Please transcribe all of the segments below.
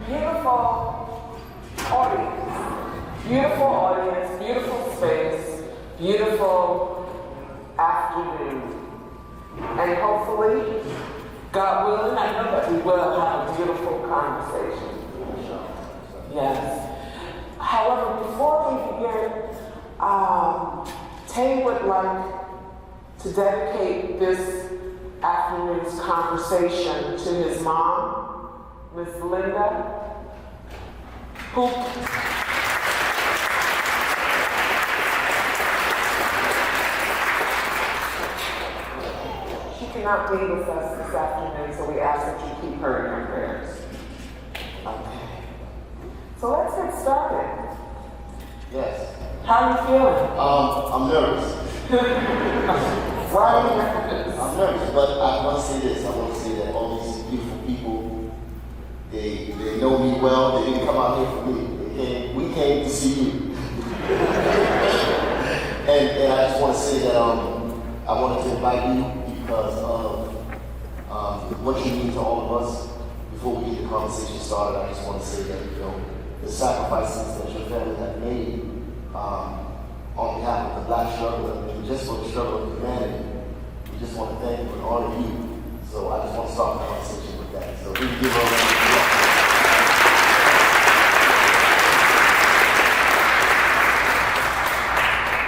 beautiful audience, beautiful space, beautiful afternoon. And hopefully, God willing, I know that we will have a beautiful conversation. Yes. However, before we begin, Tay would like to dedicate this afternoon's conversation to his mom, Miss Linda, who she cannot be with us this afternoon, so we ask that you keep her in your prayers. Okay. So let's get started. Yes. How are you feeling? I'm nervous. Why are you nervous? I'm nervous, but I want to say this. I want to say that all these beautiful people, they know me well. They didn't come out here for me. We came to see you. and I just want to say that I wanted to invite you because of what you mean to all of us. Before we get the conversation started, I just want to say that, the sacrifices that your family have made on behalf of the Black struggle and just for the struggle of humanity, we just want to thank you and honor you. So I just want to start the conversation with that. So we can give her a round of applause.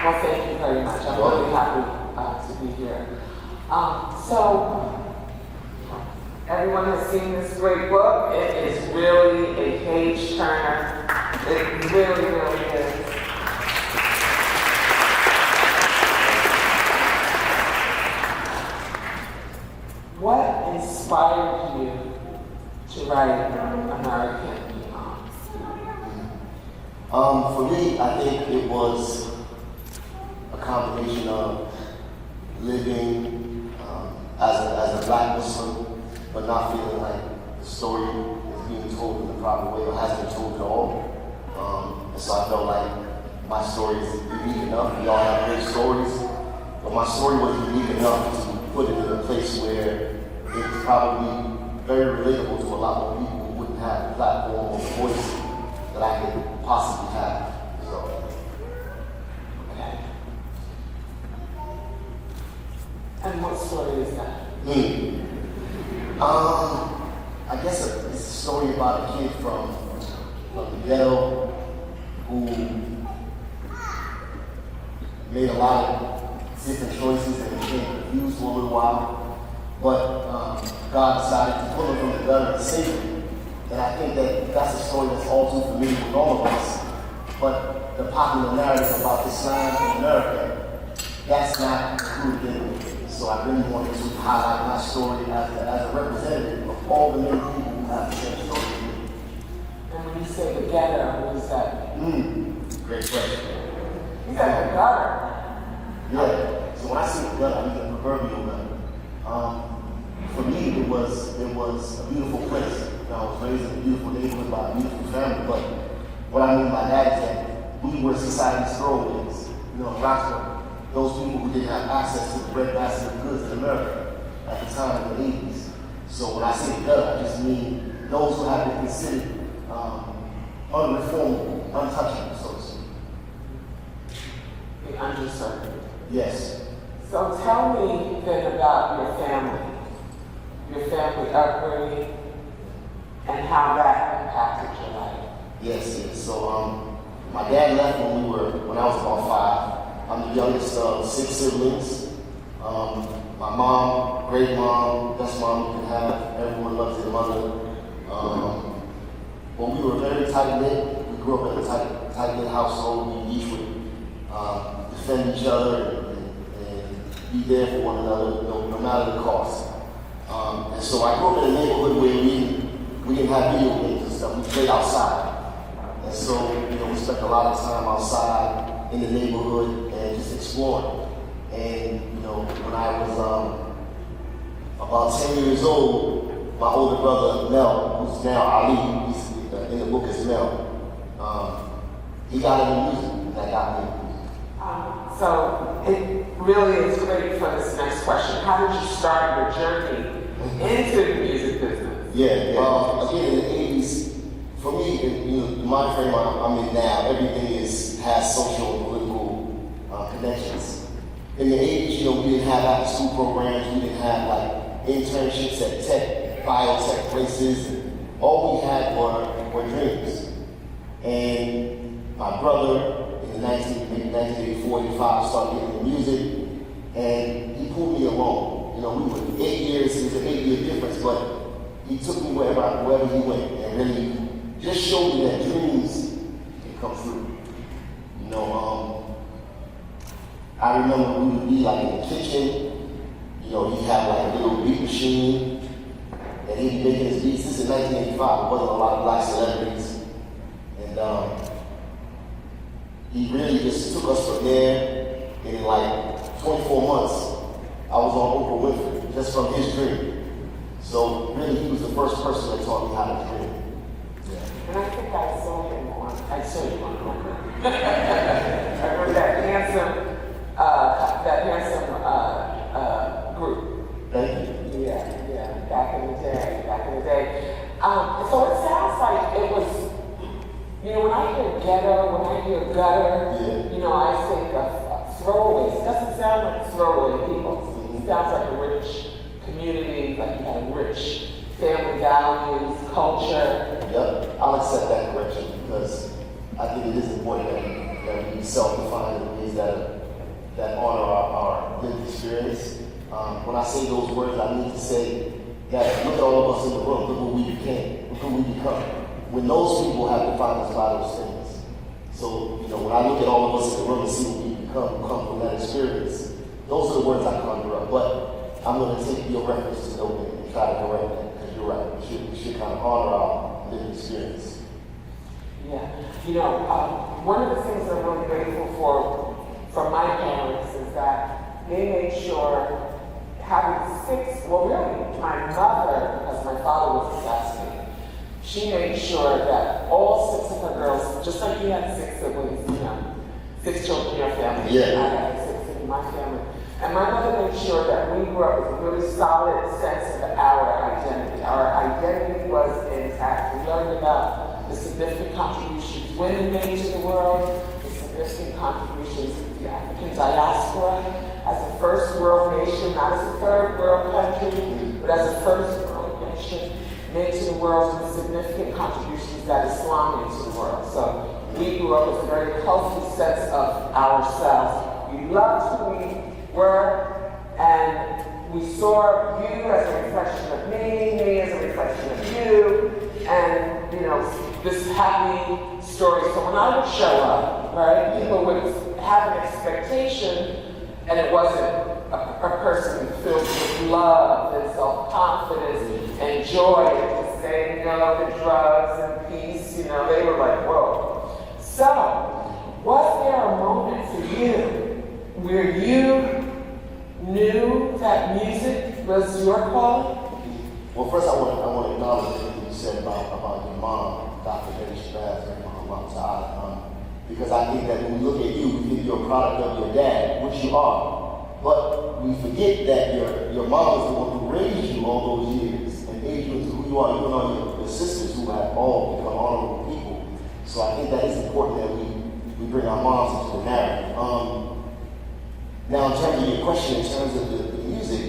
Well, thank you very much. I'm really happy to be here. So, everyone has seen this great book. It is really a page turner. It really, really is. What inspired you to write American Imam? For me, I think it was a combination of living as a Black Muslim, but not feeling like the story is being told in the proper way or has been told at all. And so I felt like my story is unique enough. We all have great stories, but my story was unique enough to put it in a place where it's probably very relatable to a lot more people who wouldn't have the platform or the voice that I could possibly have. So, Okay. And what story is that? I guess it's a story about a kid from the ghetto who made a lot of different choices and became confused for a little while, but God decided to pull him from the gutter and save him. And I think that that's a story that's all too familiar with all of us. But the popular narrative about Islam in America, that's not included in it. So I really wanted to highlight my story as a representative of all the many people who have the same story. And when you say the ghetto, what is that? Great question. You said the gutter. Yeah. So when I say the gutter, I mean the proverbial gutter. For me, it was a beautiful place. I was raised in a beautiful neighborhood by a beautiful family. But what I mean by that is that we were society's throwaways. Rockville. Those people who didn't have access to the breadbasket of goods in America at the time in the 80s. So when I say gutter, I just mean those who have been considered unreformed, untouchable, so to speak. The underserved. Yes. So tell me then about your family upbringing, and how that impacted your life. Yes. So my dad left when I was about 5. I'm the youngest of 6 siblings. My mom, great mom, best mom you can have. Everyone loves their mother. But we were very tight-knit. We grew up in a tight-knit household. We each would defend each other and be there for one another, no matter the cost. And so I grew up in a neighborhood where we didn't have video games and stuff. We played outside. And so, we spent a lot of time outside in the neighborhood and just exploring. And, when I was about 10 years old, my older brother, Mel, who's now Ali, he's in the book as Mel, he got into music, and that got me into music. So it really is great for this next question. How did you start your journey into the music business? Yeah. Again, in the 80s, mind frame I'm in now, everything has social and political connections. In the 80s, we didn't have after school programs, we didn't have like internships at tech, biotech places. All we had were dreams. And my brother, in the maybe 1984, 85, started getting into music, and he pulled me along. We were 8 years, it was an 8-year difference, but he took me wherever he went, and really just showed me that dreams can come true. I remember we would be like in the kitchen, he'd have like a little beat machine, and he'd be making his beats. This is 1985, there wasn't a lot of black celebrities. And he really just took us from there, and in like 24 months, I was on Oprah Winfrey, just from his dream. So really, he was the first person that taught me how to dream. Yeah. And I think I saw you on I remember that handsome group. Thank you. Yeah, back in the day. So it sounds like it was, when I hear ghetto, when I hear gutter, I think of throwaways. It doesn't sound like throwaway people. It sounds like a rich community, like you had a rich family values, culture. Yep, I'll accept that correction because I think it is important that we self-define in ways that honor our lived experience. When I say those words, I need to say that look at all of us in the room, look what we became, look who we become. When those people have defined us by those things. So, when I look at all of us in the room and see what we become, who come from that experience, those are the words I conjure up. But I'm going to take your reference to Open and try to correct that, because you're right. We should kind of honor our lived experience. Yeah. One of the things I'm really grateful for from my parents is that they made sure having my mother, because my father was assassinated, she made sure that all 6 of her girls, just like you had 6 siblings, 6 children in your family, yeah. I had 6 in my family. And my mother made sure that we grew up with a really solid sense of our identity. Our identity was intact. We learned about the significant contributions women made to the world, the significant contributions of the African diaspora as a first world nation, not as a third world country, but as a first world nation, made to the world, and the significant contributions that Islam made to the world. So we grew up with a very healthy sense of ourselves. We loved who we were, and we saw you as a reflection of me as a reflection of you, and this happy story. So when I would show up, right, people would have an expectation, and it wasn't a person filled with love and self-confidence and joy and just saying no to drugs and peace. They were like, whoa. So, was there a moment for you where you knew that music was your calling? Well, first I want to acknowledge what you said about your mom, Dr. Betty Shabazz, because I think that when we look at you, we think you're a product of your dad, which you are. But we forget that your mom is the one who raised you all those years and made you into who you are, even on your sisters who have all become honorable people. So I think that is important that we bring our moms into the narrative. Now, in terms of your question, in terms of the music,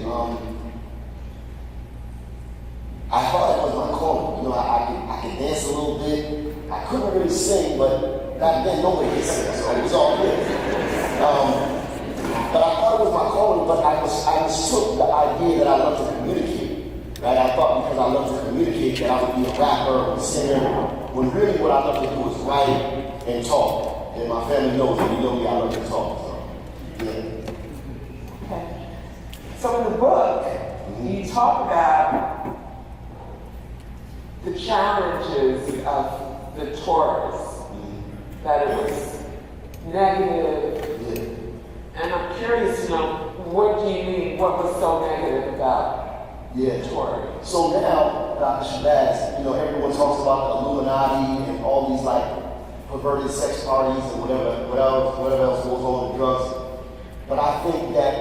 I thought it was my calling. I could dance a little bit. I couldn't really sing, but back then nobody could sing, so it was all good. But I thought it was my calling, but I mistook the idea that I love to communicate. Right? I thought because I love to communicate that I would be a rapper or a singer, when really what I love to do is write and talk. And my family knows that, me, I love to talk. So, yeah. Okay. So in the book, you talk about the challenges of the Taurus, that it was negative. And I'm curious, what do you mean? What was so negative about Taurus? So now, Dr. Shabazz, everyone talks about the Illuminati and all these perverted sex parties and whatever else goes on with drugs. But I think that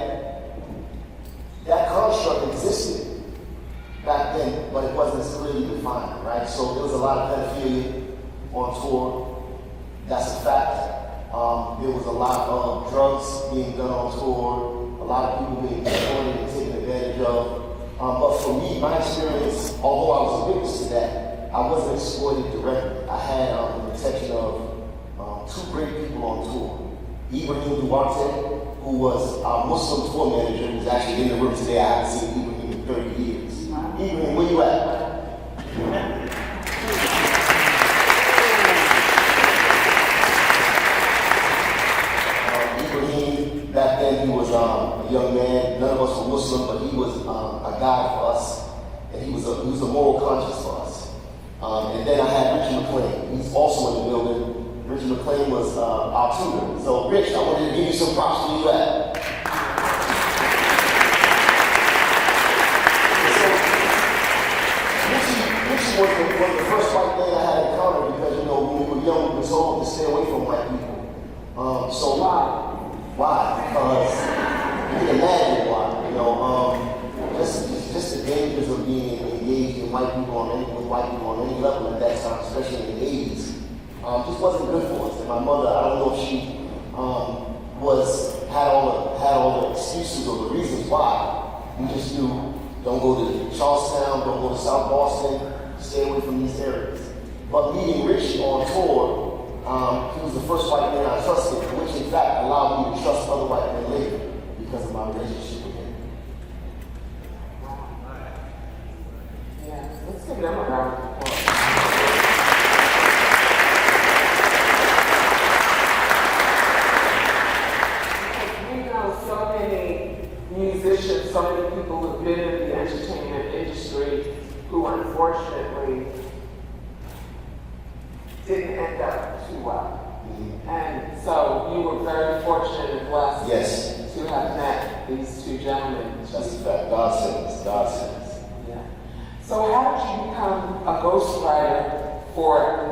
construct existed back then, but it wasn't as clearly defined, right? So there was a lot of pedophilia, on tour. That's a fact. There was a lot of drugs being done on tour, a lot of people being exploited and taken advantage of. But for me, my experience, although I was a witness to that, I wasn't exploited directly. I had the protection of two great people on tour. Ibrahim Duarte, who was our Muslim tour manager, who's actually in the room today. I haven't seen Ibrahim in 30 years. Ibrahim, where you at? Ibrahim, back then he was a young man. None of us were Muslim, but he was a guide for us, and he was a moral conscience for us. And then I had Richard McLean. He's also in the building. Richard McLean was our tutor. So, Rich, I wanted to give you some props for you at. So, Richie was the first white man I had encountered because, when we were young, we were told to stay away from white people. So why? Because you can imagine why, just the dangers of being engaged in white people with white people on any level at that time, especially in the 80s. Just wasn't good for us. And my mother, I don't know if she had all the excuses or the reasons why. We just knew, don't go to Charlestown, don't go to South Boston, stay away from these areas. But meeting Richie on tour, he was the first white man I trusted, which in fact allowed me to trust other white men later because of my relationship with him. Yeah, let's give them a round of applause. So many musicians, so many people who've been in the entertainment industry who unfortunately didn't end up too well. Mm-hmm. And so you were very fortunate and blessed to have met these two gentlemen. That's a fact. God sent us. Yeah. So how did you become a ghostwriter for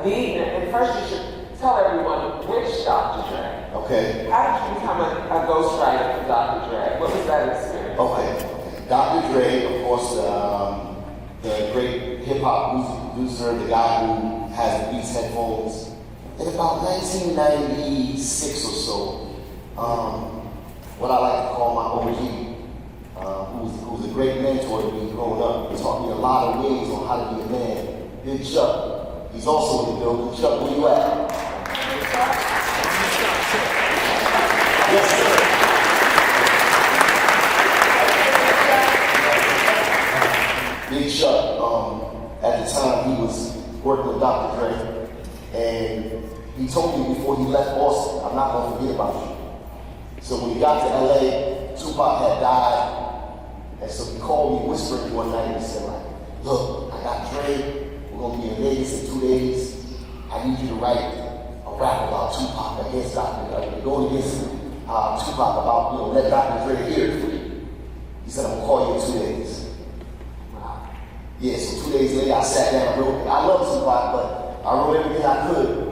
and first you should tell everyone which Dr. Dre. Okay. How did you become a ghostwriter for Dr. Dre? What was that experience? Okay. Dr. Dre, of course, the great hip-hop music producer, the guy who has the Beats headphones. In about 1996 or so, what I like to call my OG, who's a great mentor to me growing up, he taught me a lot of ways on how to be a man. Big Chuck, he's also in the building. Chuck, where you at? Yes, sir. Big Chuck, at the time he was working with Dr. Dre, and he told me before he left Boston, I'm not going to forget about you. So when he got to LA, Tupac had died, and so he called me whispering one night and said, look, I got Dre, we're going to be in Vegas in 2 days, I need you to write a rap about Tupac against Dr. Dre, going against Tupac about, let Dr. Dre hear it for you. He said, I'm going to call you in 2 days. Yeah, so 2 days later I sat down and wrote. I love Tupac, but I wrote everything I could.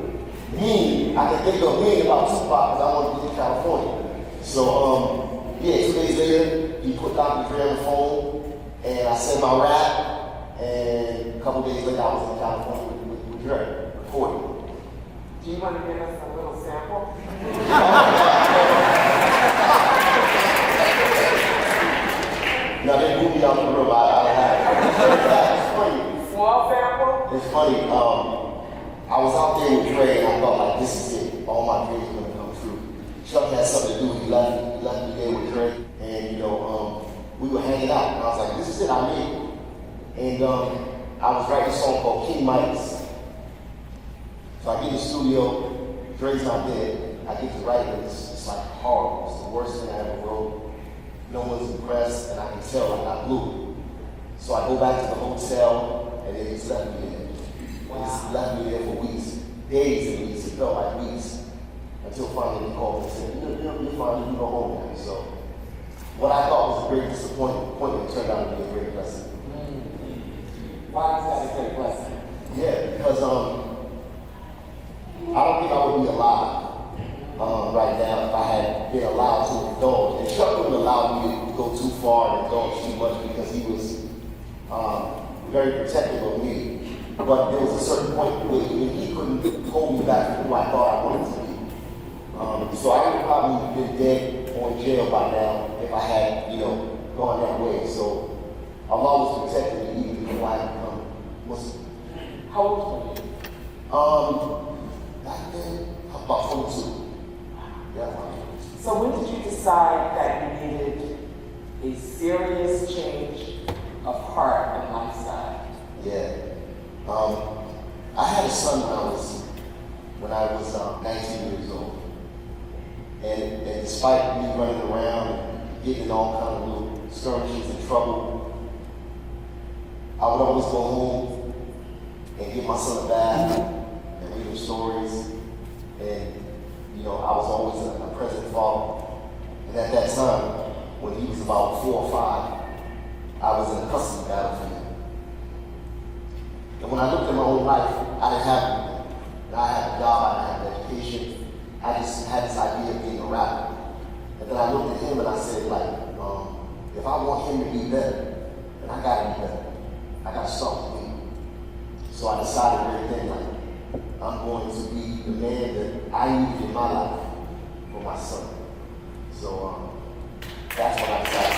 I could think of meaning about Tupac because I wanted to get to California. So, 2 days later, he put Dr. Dre on the phone, and I sent my rap, and a couple days later I was in California with Dre, recording. Do you want to give us a little sample? No, they moved me out the room. I had it. It's funny. Small sample? It's funny. I was out there with Dre, and I thought, this is it. All my dreams are going to come true. Chuck had something to do. He left me there with Dre, and we were hanging out. And I was like, this is it. I made it. And I was writing a song called King Midas. So I get in the studio. Dre's not there. I get to write it. It's like horrible. It's the worst thing I ever wrote. No one's impressed, and I can tell I blew it. So I go back to the hotel, and they just left me there. They just left me there for weeks, days and weeks. It felt like weeks, until finally they called and said, you're fine, you can go home now. So what I thought was a great disappointment turned out to be a great blessing. Why is that a great blessing? Yeah, because I don't think I would be alive right now if I had been allowed to indulge. And Chuck wouldn't allow me to go too far and indulge too much because he was very protective of me. But there was a certain point where even he couldn't hold me back from who I thought I wanted to be. So I would have probably been dead or in jail by now if I had, gone that way. So Allah was protecting me even before I had become Muslim. How old were you? Back then, about 22. Yeah. So when did you decide that you needed a serious change of heart and lifestyle? Yeah. I had a son when I was 19 years old. And despite me running around and getting in all kind of little skirmishes and trouble, I would always go home and give my son a bath and read him stories. And, I was always a present father. And at that time, when he was about 4 or 5, I was in a custody battle for him. And when I looked at my own life, I didn't have anything. I had a job, I didn't have an education. I just had this idea of being a rapper. And then I looked at him and I said, if I want him to be better, then I gotta be better. I gotta start with me. So I decided right then, I'm going to be the man that I needed in my life for my son. So that's what I decided.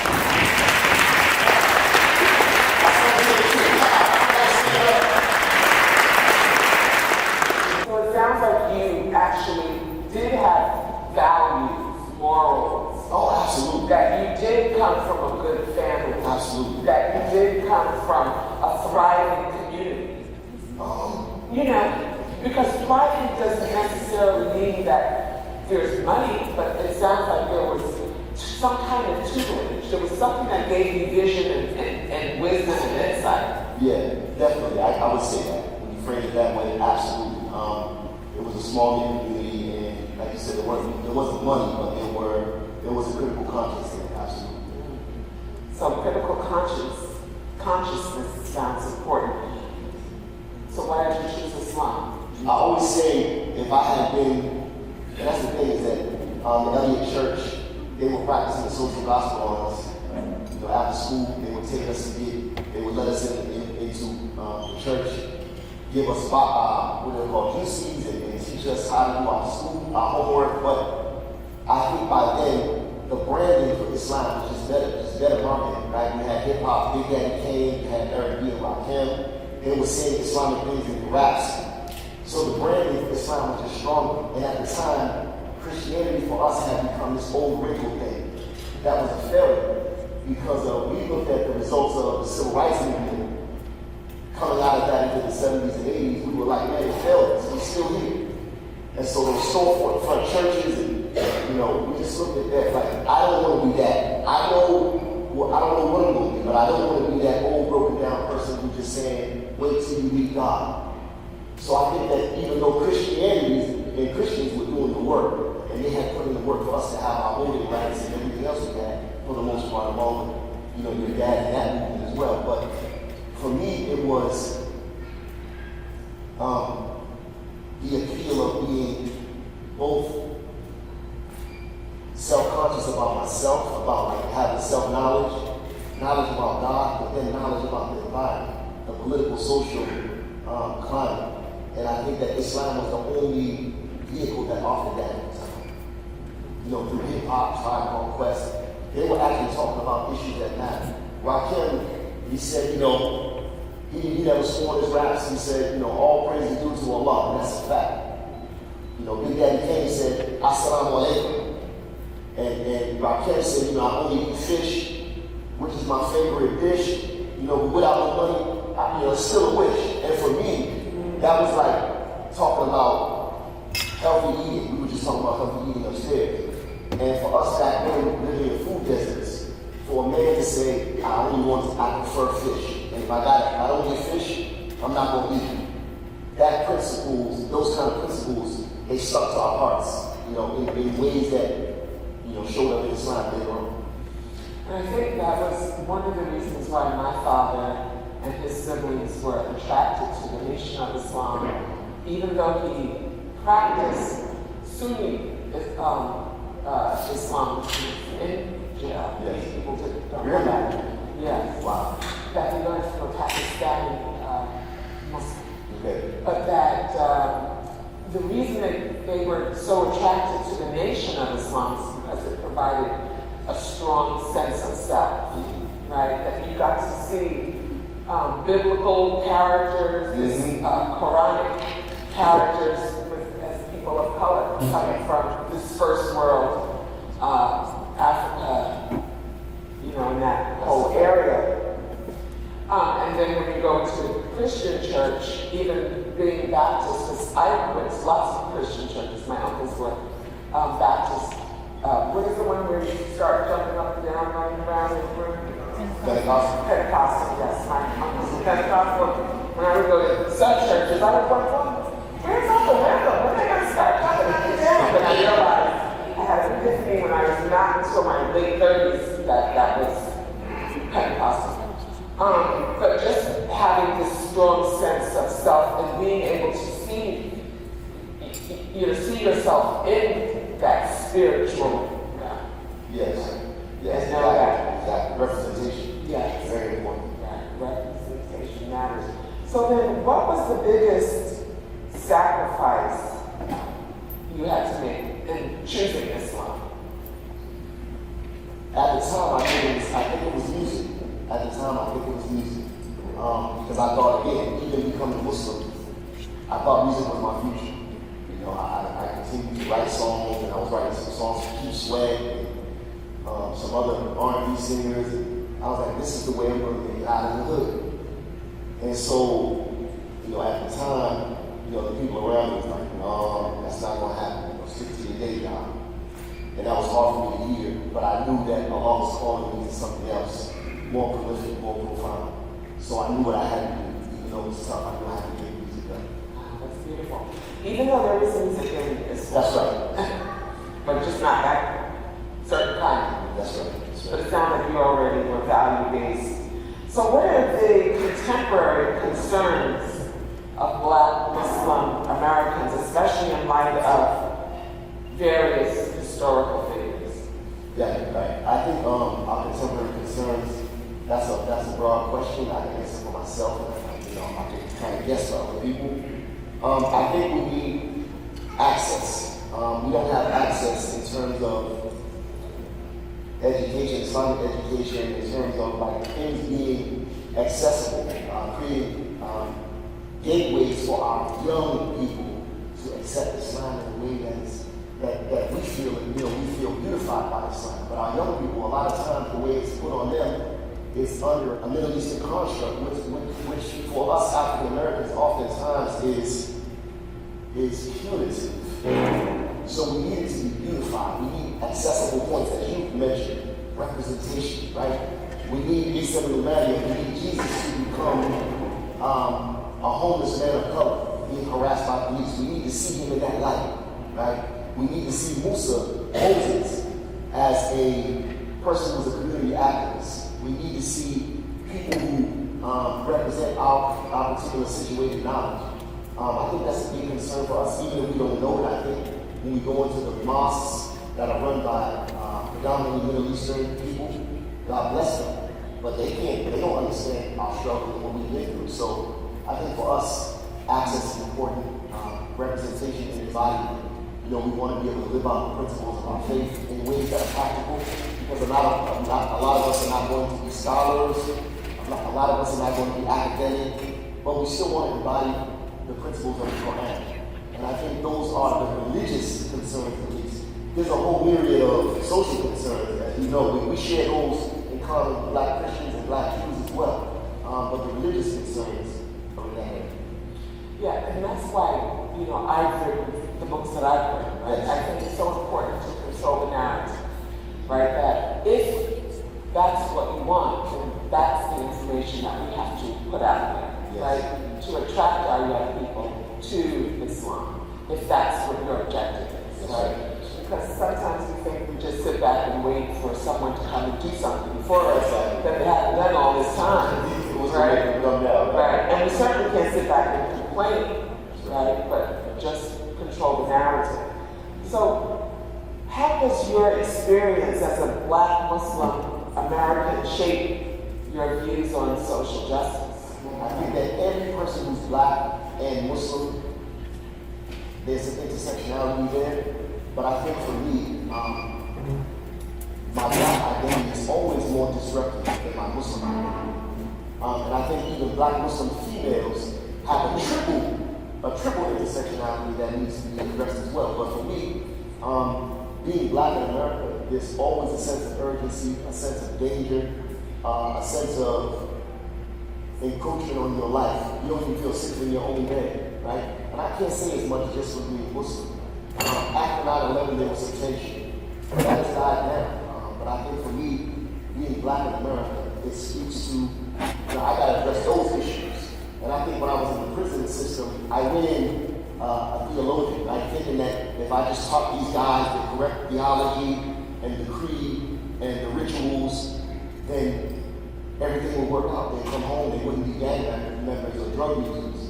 So it sounds like you actually did have values, morals. Oh, absolutely. That you did come from a good family. Absolutely. That you did come from a thriving community. Because thriving doesn't necessarily mean that there's money, but it sounds like there was some kind of tutelage. There was something that gave you vision and wisdom and insight. Yeah, definitely. I would say that. When you frame it that way, absolutely. It was a small community, and like you said, there wasn't money, but there was a critical conscience there, absolutely. So critical consciousness sounds important. So why did you choose Islam? I always say, if I had been, and that's the thing, is that the Elliott Church, they were practicing the social gospel on us. After school, they would take us they would let us into the church, give us what they call GCs, and teach us how to do our school, our homework. But I think by then, the branding for Islam was just better marketing, right? We had hip hop, Big Daddy Kane, we had Eric B. and Rakim. They were saying Islamic things in the raps. So the branding for Islam was just stronger. And at the time, Christianity for us had become this old wrinkled thing. That was a failure. Because we looked at the results of the civil rights movement coming out of that into the 70s and 80s. We were like, man, it failed us. We're still here. And so those storefront churches, and we just looked at that like, I don't want to be that. I don't know what I'm going to be, but I don't want to be that old broken down person who's just saying, wait till you meet God. So I think that even though Christians were doing the work, and they had put in the work for us to have our voting rights and everything else we had, for the most part, along with, your dad and that movement as well. But for me, it was the appeal of being both self-conscious about myself, about having self-knowledge, knowledge about God, but then knowledge about the environment, the political, social climate. And I think that Islam was the only vehicle that offered that at the time. Through hip-hop, Tribe Called Quest, they were actually talking about issues that matter. Rakim, he said, he never swore his raps. He said, all praise is due to Allah, and that's a fact. Big Daddy Kane said, Assalamu alaikum. And Rakim said, I only eat fish, which is my favorite dish. But without the money, it's still a wish. And for me, that was like talking about healthy eating. We were just talking about healthy eating upstairs. And for us back then, living in food deserts, for a man to say, I prefer fish. And if I don't get fish, I'm not going to eat. Those kind of principles, they stuck to our hearts, in ways that, showed up in Islam later on. And I think that was one of the reasons why my father and his siblings were attracted to the Nation of Islam, even though he practiced Sunni Islam in jail. Yes. People don't Really? know that. Yes. Wow. That he learned from a Pakistani Muslim. Okay. but that the reason that they were so attracted to the Nation of Islam is because it provided a strong sense of self, right? That you got to see biblical characters, Quranic characters as people of color coming from this first world, Africa, you know, in that whole area. And then when you go to Christian church, even being Baptist, because I went to lots of Christian churches, my uncles were Baptist. What is the one where you start jumping up and down, running around in the room? Pentecostal. Pentecostal, yes. My uncles were Pentecostal. When I would go to some churches, I would wonder, where's Uncle Randall? When are they going to start jumping up and down? But I realized I had an epiphany when I was not until my late 30s that was Pentecostal. But just having this strong sense of self and being able to see, see yourself in that spiritual. Yes. Yes. And know that. Exactly. Representation. Yes. Very important. Right. Representation matters. So then, what was the biggest sacrifice you had to make in choosing Islam? At the time, I think it was music. At the time, I think it was music. Because I thought, again, even becoming Muslim, I thought music was my future. You know, I continued to write songs, and I was writing some songs for Keith Sweat, and some other R&B singers. And I was like, this is the way I'm going to get out of the hood. And so, you know, at the time, you know, the people around me was like, no, that's not going to happen. You know, stick to your day job. And that was hard for me to hear, but I knew that Allah was calling me to something else, more prolific, more profound. So I knew what I had to do, even though it was tough. I knew I had to get music done. That's beautiful. Even though there is music in Islam. That's right. But just not that certain kind. That's right. But it sounds like you already were value-based. So what are the contemporary concerns of Black Muslim Americans, especially in light of various historical figures? Yeah, right. I think our contemporary concerns, that's a broad question. I can answer for myself, and you know, I can kind of guess for other people. I think we need access. We don't have access in terms of education, Islamic education, in terms of like things being accessible, creating gateways for our young people to accept Islam in a way that we feel, you know, we feel unified by Islam. But our young people, a lot of times, the way it's put on them is under a Middle Eastern construct, which for us African Americans oftentimes is punitive. So we need it to be unified. We need accessible points that you mentioned, representation, right? We need Isa ibn Maryam, we need Jesus to become a homeless man of color, being harassed by police. We need to see him in that light, right? We need to see Moses, as a person who's a community activist. We need to see people who represent our particular situated knowledge. I think that's a big concern for us, even if we don't know it. I think when we go into the mosques that are run by predominantly Middle Eastern people, God bless them, but they don't understand our struggle and what we've been through. So I think for us, access is important, representation and embodiment. You know, we want to be able to live out the principles of our faith in ways that are practical, because a lot of us are not going to be scholars, a lot of us are not going to be academic, but we still want to embody the principles of the Quran. And I think those are the religious concerns at least. There's a whole myriad of social concerns, as you know. We share those in common with Black Christians and Black Jews as well. But the religious concerns are in that area. Yeah, and that's why, you know, I've written the books that I've written, right? Yes. I think it's so important to control the narrative, right? That if that's what we want, then that's the information that we have to put out there, Yes. right? To attract our young people to Islam, if that's what your objective is, Yes. right? Because sometimes we think we just sit back and wait for someone to come and do something for us that they haven't done all this time, right? Right, and we certainly can't sit back and complain, right? But just control the narrative. So, how does your experience as a Black Muslim American shape your views on social justice? I think that every person who's Black and Muslim, there's an intersectionality there, but I think for me, my black identity is always more disruptive than my Muslim identity. And I think even black Muslim females have a triple intersectionality that needs to be addressed as well. But for me, being black in America, there's always a sense of urgency, a sense of danger, a sense of encroachment on your life. You don't even feel safe in your own bed, right? And I can't say as much just for being Muslim. After 9/11, there was some tension. That has died now. But I think for me, being black in America, it speaks to, I got to address those issues. And I think when I was in the prison system, I went in a theologian, right? Thinking that if I just taught these guys the correct theology and the creed and the rituals, then everything would work out. They'd come home, they wouldn't be gang members or drug users.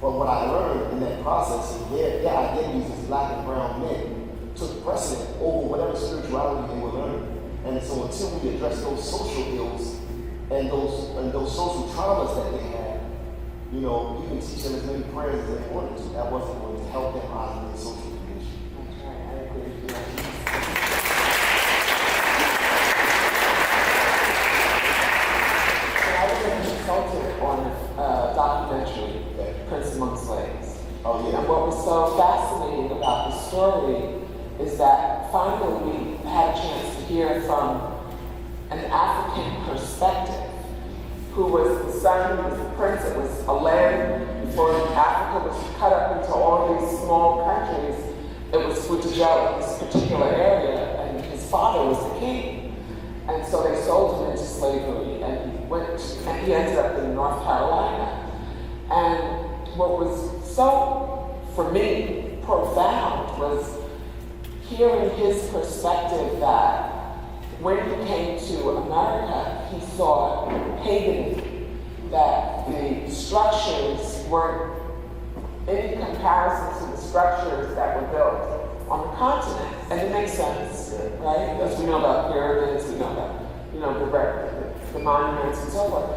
But what I learned in that process is their identities as black and brown men took precedent over whatever spirituality they were learning. And so until we address those social ills and those social traumas that they had, you know, you can teach them as many prayers as they wanted to. That wasn't going to help them out of their social condition. That's right, I agree with you. So I was consulted on a documentary, Prince Among Slaves. Oh, yeah. And what was so fascinating about the story is that finally we had a chance to hear from an African perspective, who was the son, who was the prince. It was a land before Africa was cut up into all these small countries. It was Fujijela, this particular area, and his father was the king. And so they sold him into slavery, and he ended up in North Carolina. And what was so, for me, profound was hearing his perspective that when he came to America, he saw paganism, that the structures weren't in comparison to the structures that were built on the continent. And it makes sense, right? Because we know about pyramids, we know about, the monuments and so forth.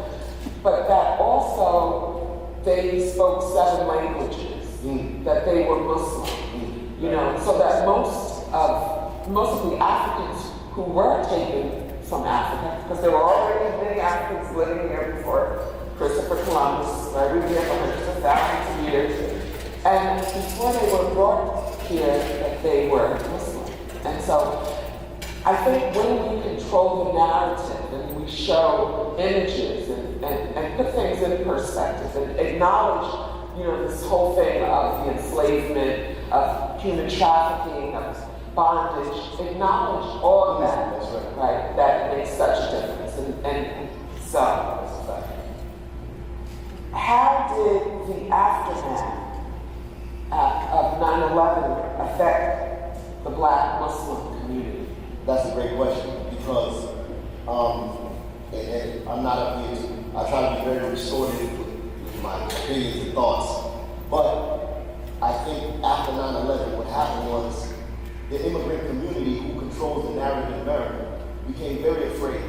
But that also, they spoke 7 languages, that they were Muslim, so that most of the Africans who were taken from Africa, because there were already many Africans living here before Christopher Columbus, right? We've been here for hundreds of thousands of years. And before they were brought here, that they were Muslim. And so I think when we control the narrative and we show images and put things in perspective and acknowledge, this whole thing of the enslavement, of human trafficking, of bondage, acknowledge all of that, right? That makes such a difference. And so, how did the aftermath of 9/11 affect the Black Muslim community? That's a great question because, and I'm not up here to, I try to be very restorative with my opinions and thoughts, but I think after 9/11, what happened was the immigrant community who controls the narrative in America became very afraid.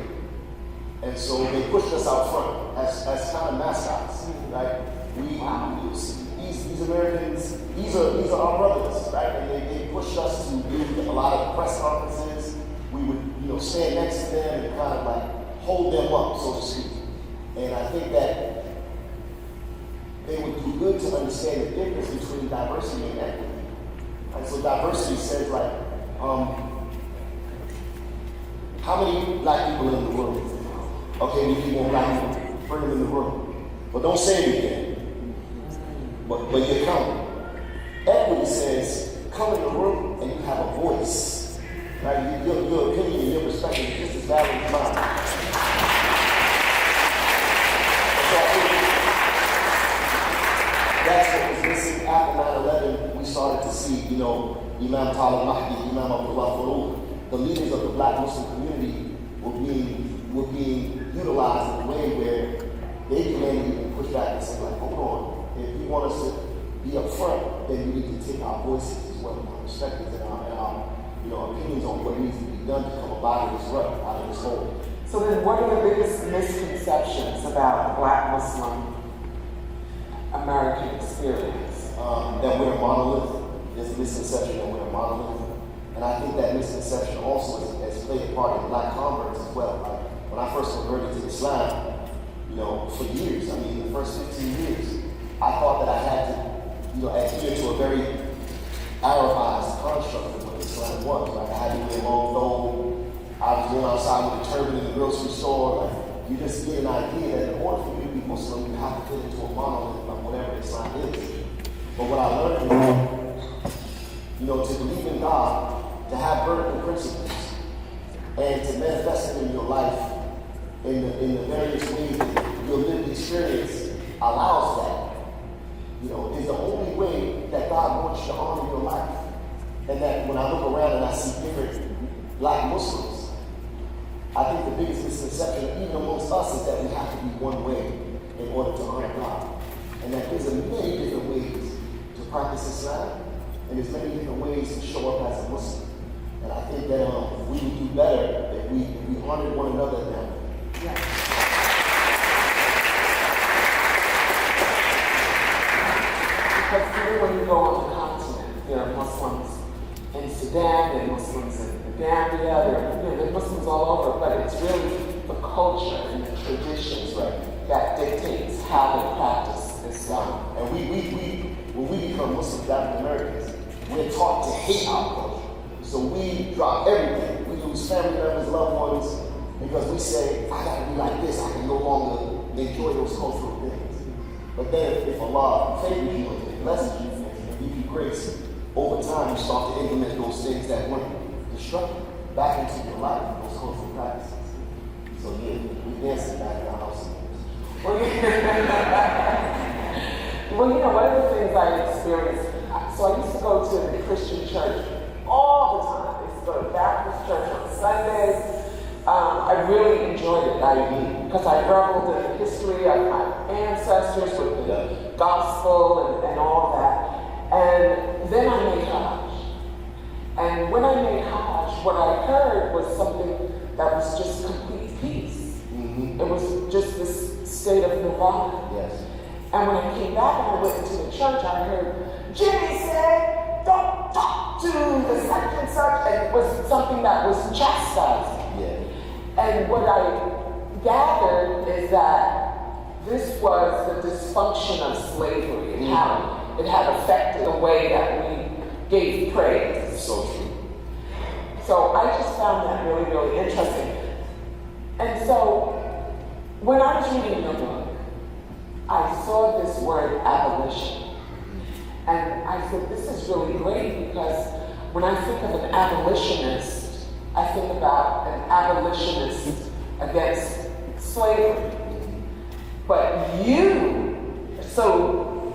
And so they pushed us out front as kind of mascots, right? These Americans, these are our brothers, right? And they pushed us to do a lot of press conferences. We would, stand next to them and kind of like hold them up, so to speak. And I think that they would do good to understand the difference between diversity and equity. And so diversity says like, how many black people in the room? Okay, we need more black people. Bring them in the room. But don't say anything. But you're coming. Equity says, come in the room and you have a voice. Right? Your opinion and your perspective is just as valid as mine. So I think that's what was missing after 9/11. We started to see, Imam Talib Mahdi, Imam Abdullah Farooq, the leaders of the Black Muslim community were being utilized in a way where they began to even push back and say, like, hold on, if you want us to be up front, then we need to take our voices as well, our perspectives and our opinions on what needs to be done to come out of this rut, out of this hole. So then what are the biggest misconceptions about the Black Muslim American experience? That we're a monolith. There's a misconception that we're a monolith. And I think that misconception also has played a part in black converts as well. Like, when I first converted to Islam, for years, the first 15 years, I thought that I had to, adhere to a very Arabized construct of what Islam was. Like, I had to wear a long thobe. I was going outside with a turban in the grocery store. Like, you just get an idea that in order for you to be Muslim, you have to fit into a monolith of whatever Islam is. But what I learned was, to believe in God, to have vertical principles, and to manifest it in your life in the various ways that your lived experience allows that, is the only way that God wants you to honor your life. And that when I look around and I see different black Muslims, I think the biggest misconception, even amongst us, is that we have to be one way in order to honor God. And that there's many different ways to practice Islam, and there's many different ways to show up as a Muslim. And I think that we would do better if we honored one another in that way. Yeah. Because even when you go on the continent, there are Muslims in Sudan, there are Muslims in Gambia, there are Muslims all over, but it's really the culture and the traditions that dictates how they practice Islam. And when we become Muslims, African Americans, we're taught to hate our culture. So we drop everything. We lose family members, loved ones, because we say, I gotta be like this, I can no longer enjoy those cultural things. But then if Allah favors you and blesses you and gives you grace, over time you start to implement those things that weren't destructive back into your life, those cultural practices. So yeah, we dancing back in our house. Well, one of the things I experienced, so I used to go to the Christian church all the time. I used to go to Baptist church on Sundays. I really enjoyed it because I reveled in the history of my ancestors with the gospel and all that. And then I made Hajj. And when I made Hajj, what I heard was something that was just complete peace. Mm-hmm. It was just this state of nirvana. Yes. And when I came back and I went into the church, I heard, Jimmy said, don't talk to the such and such. And it was something that was chastising. Yeah. And what I gathered is that this was the dysfunction of slavery and how it had affected the way that we gave praise. So true. So I just found that really, really interesting. And so when I was reading the book, I saw this word abolition. And I said, this is really great because when I think of an abolitionist, I think about an abolitionist against slavery. But you, so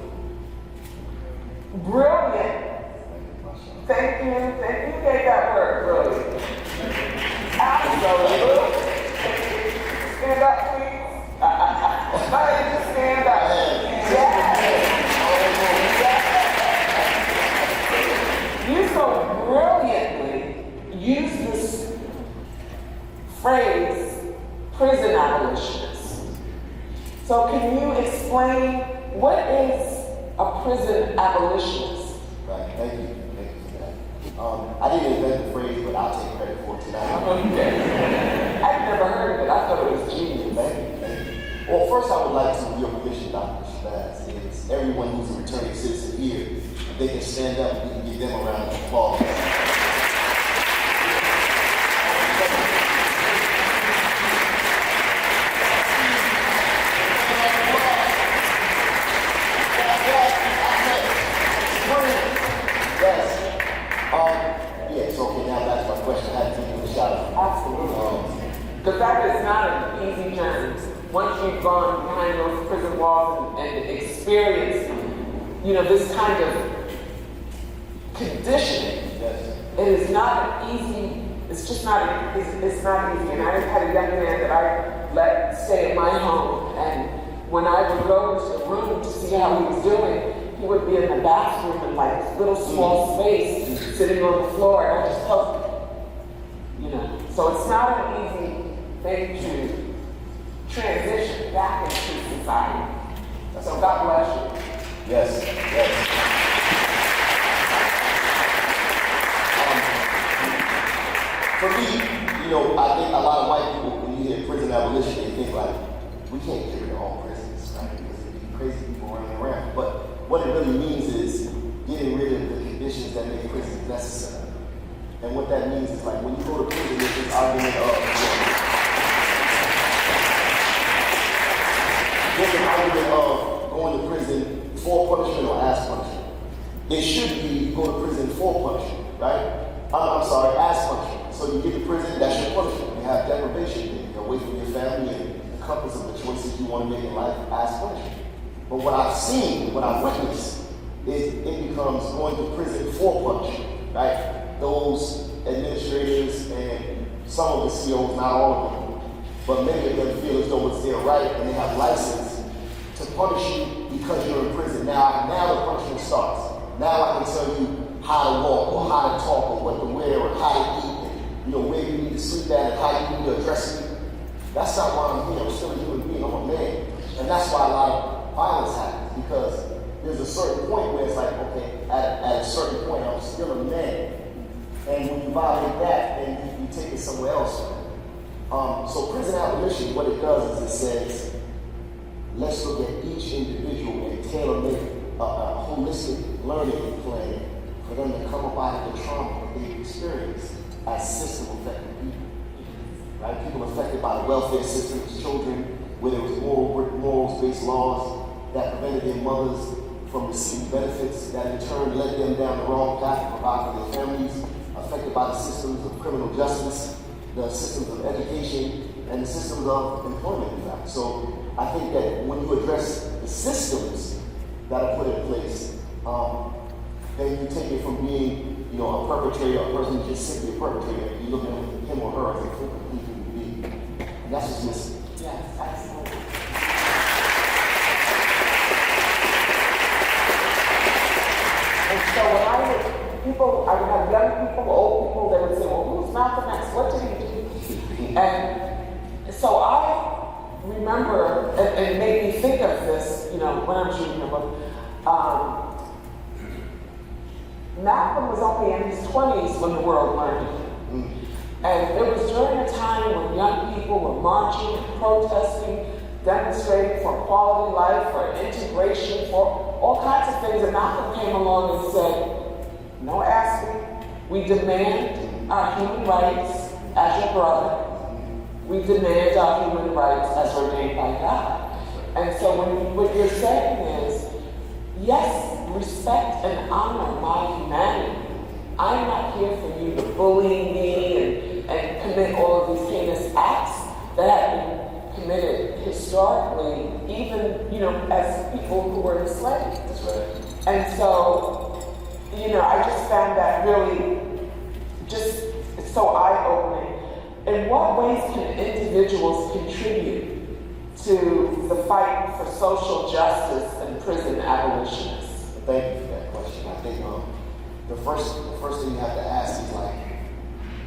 brilliant. Thank you gave that word, brilliant. Absolutely. Stand up, please. Just stand up. Yes. You so brilliantly use this phrase, prison abolitionist. So can you explain what is a prison abolitionist? Right, thank you for that. I didn't invent the phrase, but I'll take credit for it tonight. Okay. I've never heard of it. I thought it was genius. Thank you. Well, first I would like to, with your permission, Dr. Shabazz, is everyone who's a returning citizen here, if they can stand up, we can give them a round of applause. Yes. Okay, now that's my question. How do you give a shout out? Absolutely. Because that is not an easy journey. Once you've gone behind those prison walls and experienced, this kind of conditioning, Yes. it is not an easy, it's not easy. And I had a young man that I let stay at my home, and when I would go into the room to see how he was doing, he would be in the bathroom in like little small space, sitting on the floor, and I just felt, So it's not an easy thing to transition back into society. So God bless you. Yes, yes. For me, I think a lot of white people, when you hear prison abolition, they think like, we can't get rid of all prisons, right? Because there'd be crazy people running around. But what it really means is getting rid of the conditions that make prisons necessary. And what that means is like, when you go to prison, there's this argument of, going to prison for punishment or as punishment. It should be you go to prison for punishment, right? I'm sorry, as punishment. So you get to prison, that's your punishment. You have deprivation, you're away from your family and the compass of the choices you want to make in life as punishment. But what I've seen, what I've witnessed, is it becomes going to prison for punishment, right? Those administrators and some of the CEOs, not all of them, but many of them feel as though it's their right and they have license to punish you because you're in prison. Now the punishment starts. Now I can tell you how to walk or how to talk or what to wear or how to eat and where you need to sleep at and how you need to address me. That's not why I'm here. I'm still a human being. I'm a man. And that's why a lot of violence happens, because there's a certain point where it's like, okay, at a certain point I'm still a man. And when you violate that, then you take it somewhere else. So prison abolition, what it does is it says, let's look at each individual and tailor-make a holistic learning plan for them to come up out of the trauma that they've experienced as system-affected people. Right? People affected by the welfare systems, children, where there was morals-based laws that prevented their mothers from receiving benefits, that in turn led them down the wrong path to provide for their families, affected by the systems of criminal justice, the systems of education, and the systems of employment, in fact. So I think that when you address the systems that are put in place, then you take it from being, a perpetrator, a person who's just simply a perpetrator, you look at him or her as a complete human being. And that's what's missing. Yes, absolutely. And so when I would have young people, old people, they would say, well, who's Malcolm X? What did he do? And so I remember, and it made me think of this, when I was reading the book. Malcolm was only in his 20s when the world learned of him. And it was during a time when young people were marching, protesting, demonstrating for quality life, for integration, for all kinds of things. And Malcolm came along and said, no asking, we demand our human rights as your brother. We demand our human rights as ordained by God. And so what you're saying is, yes, respect and honor my humanity. I'm not here for you to bully me and commit all of these heinous acts that have been committed historically, even, as people who were enslaved. That's right. And so, I just found that really just so eye-opening. In what ways can individuals contribute to the fight for social justice and prison abolitionists? Thank you for that question. I think the first thing you have to ask is like,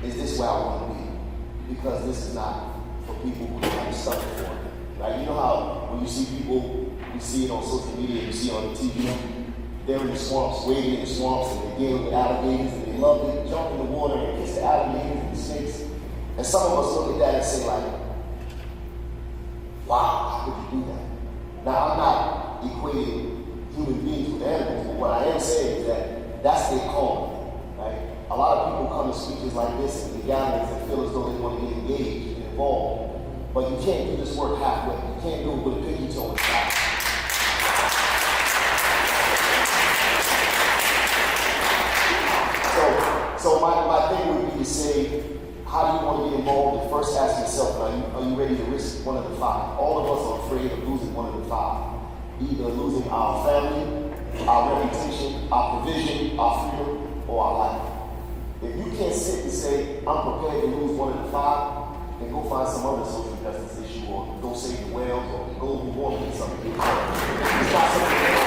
is this where I want to be? Because this is not for people who have suffered for it. Right? You know how when you see people, you see it on social media, you see it on the TV, they're in the swamps, wading in the swamps, and they're dealing with alligators, and they love to jump in the water and kiss the alligators and the snakes. And some of us look at that and say like, wow, how could you do that? Now, I'm not equating human beings with animals, but what I am saying is that that's their calling, right? A lot of people come to speeches like this and the gatherings and feel as though they want to get engaged and involved, but you can't do this work halfway. You can't do it with a pinky toe in the sky. So my thing would be to say, how do you want to get involved? And first ask yourself, are you ready to risk one of the five? All of us are afraid of losing one of the five. Either losing our family, our reputation, our provision, our freedom, or our life. If you can't sit and say, I'm prepared to lose one of the five, then go find some other social justice issue, or go save the whales, or go be born with something. It's not something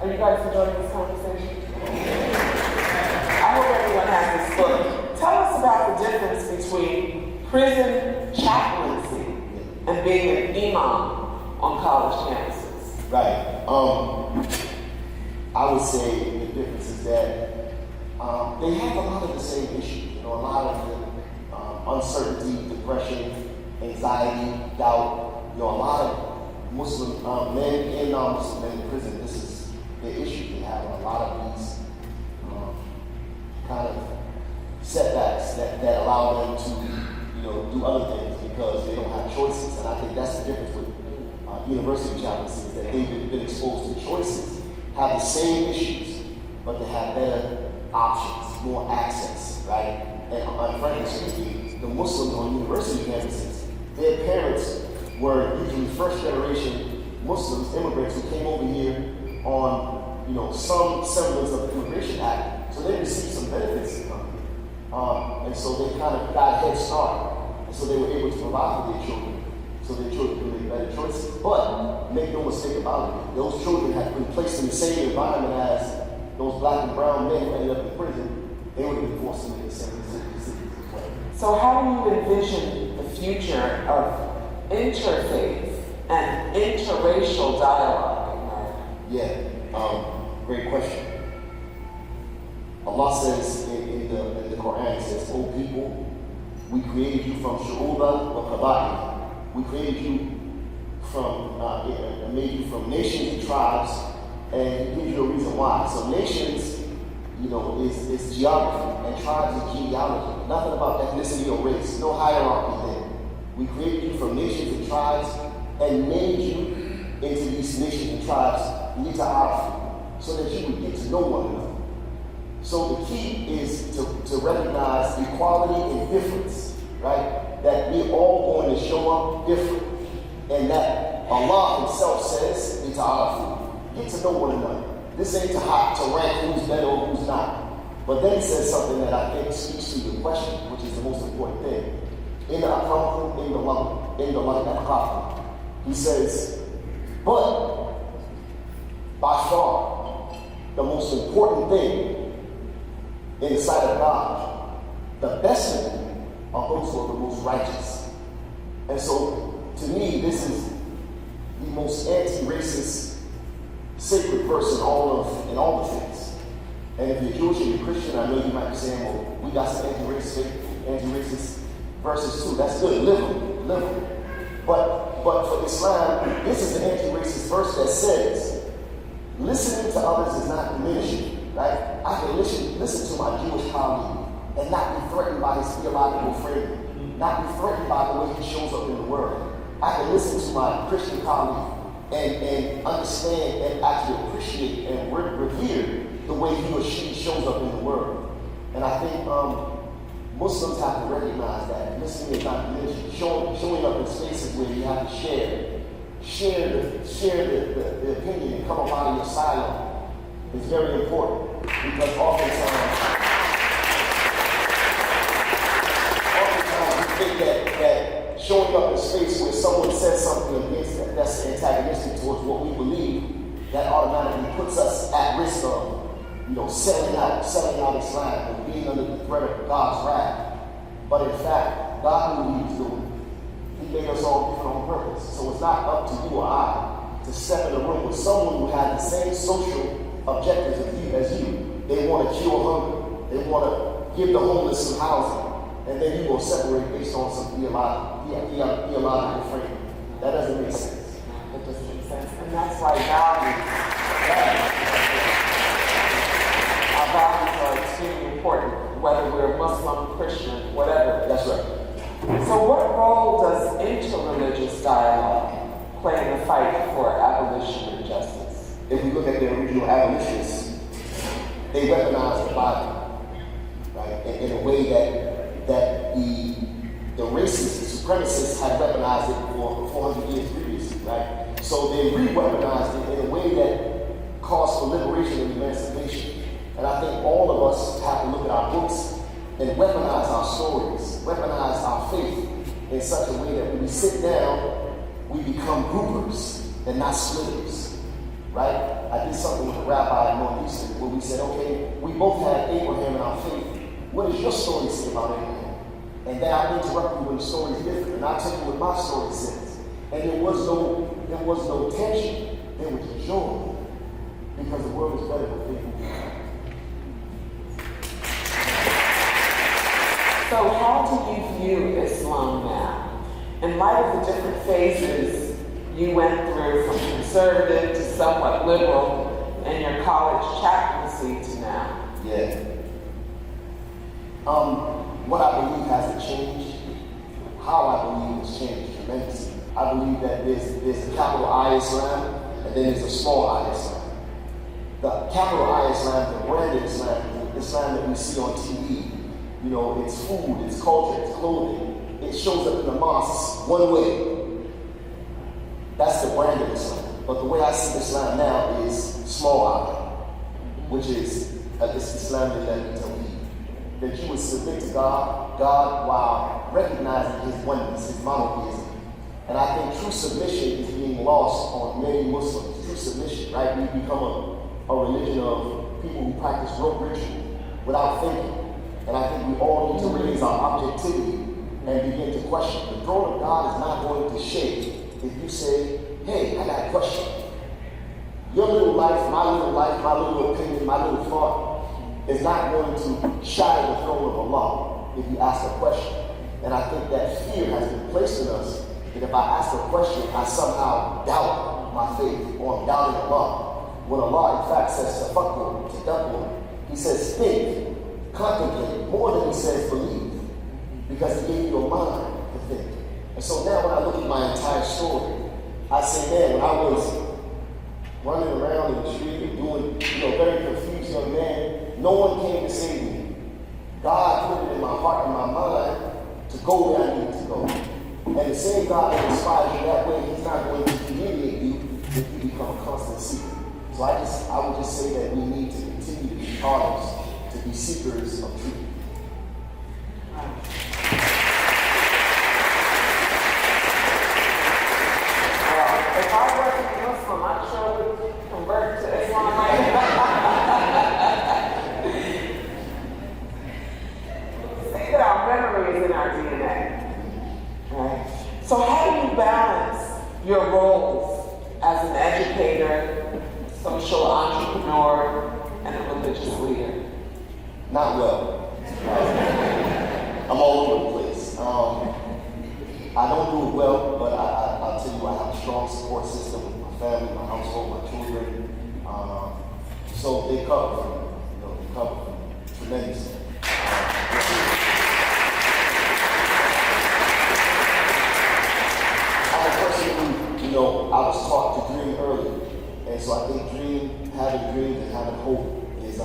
Are you guys enjoying this conversation? I hope everyone has this book. Tell us about the difference between prison chaplaincy on college campuses? Right. I would say the difference is that they have a lot of the same issues. You know, a lot of the uncertainty, depression, anxiety, doubt. You know, a lot of Muslim men and non-Muslim men in prison. This is the issue. They have a lot of these kind of setbacks that allow them to, you know, do other things because they don't have choices. And I think that's the difference with university chaplaincy, is that they've been exposed to choices, have the same issues, but they have better options, more access, right? And frankly speaking, the Muslims on university campuses, their parents were usually first generation Muslims, immigrants who came over here on, you know, some semblance of the Immigration Act, so they received some benefits from it. And so they kind of got a head start, and so they were able to provide for their children, so their children could make better choices. But make no mistake about it, those children had been placed in the same environment as those black and brown men who ended up in prison. They would have been forced to make the same decisions as well. So how do you envision the future of interfaith and interracial dialogue in America? Yeah, great question. Allah says in the Quran, it says, "O people, we created you from shu'uba wa qaba'il." We created you from, made you from nations and tribes, and give you a reason why. So nations, you know, is geography, and tribes is genealogy. Nothing about ethnicity or race, no hierarchy there. We created you from nations and tribes, and made you into these nations and tribes, so that you would get to know one another. So the key is to recognize equality and difference, right? That we're all going to show up different, and that Allah Himself says, get to know one another. This ain't to rank who's better or who's not. But then He says something that I think speaks to your question, which is the most important thing. In the light, He says, but by far the most important thing in the sight of God, the best of them are those who are the most righteous. And so, to me, this is the most anti-racist, sacred verse in all the faiths. And if you're Jewish and you're Christian, I know you might be saying, well, we got some anti-racist verses too. That's good. Live them. But for Islam, this is the anti-racist verse that says, listening to others is not diminishing. Right? I can listen to my Jewish colleague and not be threatened by his theological framing, not be threatened by the way he shows up in the Word. I can listen to my Christian colleague and understand and actually appreciate and revere the way he or she shows up in the Word. And I think Muslims have to recognize that listening is not diminishing. Showing up in spaces where you have to share the opinion and come up out of your silo is very important, because oftentimes we think that showing up in space where someone says something against that's antagonistic towards what we believe, that automatically puts us at risk of, you know, selling out Islam and being under the threat of God's wrath. But in fact, God knew what He was doing. He made us all different on purpose. So it's not up to you or I to step in a room with someone who has the same social objectives as you. They want to cure hunger. They want to give the homeless some housing. And then you will separate based on some theological framing. That doesn't make sense. It doesn't make sense. And that's why our values are extremely important, whether we're Muslim, Christian, whatever. That's right. So what role does interreligious dialogue play in the fight for abolition and justice? If we look at the original abolitionists, they weaponized the Bible, right? In a way that the racists, the supremacists had weaponized it for 400 years previously, right? So they re-weaponized it in a way that calls for liberation and emancipation. And I think all of us have to look at our books and weaponize our stories, weaponize our faith in such a way that when we sit down, we become groupers and not splitters, right? I did something with a rabbi in Northeastern where we said, okay, we both had Abraham in our faith. What does your story say about Abraham? And then I interrupt you when the story is different, and I tell you what my story says. And there was no there was no tension, there was joy, because the world is better with people. So how do you view Islam now? In light of the different phases you went through, from conservative to somewhat liberal in your college chaplaincy to now? Yeah. What I believe hasn't changed, how I believe it's changed tremendously. I believe that there's a capital I Islam, and then there's a small I Islam. The capital I Islam, the branded Islam, the Islam that we see on TV, you know, it's food, it's culture, it's clothing. It shows up in the mosques one way. That's the branded Islam. But the way I see Islam now is small I, which is this Islam that that you would submit to God while recognizing His oneness, His monotheism. And I think true submission is being lost on many Muslims. True submission, right? We become a religion of people who practice rote ritual without thinking. And I think we all need to raise our objectivity and begin to question. The throne of God is not going to shake if you say, hey, I got a question. Your little life, my little opinion, my little thought is not going to shatter the throne of Allah if you ask a question. And I think that fear has been placed in us that if I ask a question, I somehow doubt my faith or I'm doubting Allah. When Allah in fact says tafakkur, tadabbur, He says think, contemplate, more than He says believe. Because He gave you a mind to think. And so now when I look at my entire story, I say, man, when I was running around in the street and doing, very confused young man, no one came to save me. God put it in my heart and my mind to go where I need to go. And the same God that inspires you that way, He's not going to humiliate you if you become a constant seeker. So I would just say that we need to continue to be artists, to be seekers of truth. If I wasn't Muslim, I sure would convert to Islam right now. Say that our memory is in our DNA. Right? So how do you balance your roles as an educator, social entrepreneur, and a religious leader? Not well. I'm all over the place. I don't do it well, but I'll tell you, I have a strong support system with my family, my household, my children. So they cover for me. They cover for me tremendously. I'm a person who, I was taught to dream early. And so I think having dreams and having hope is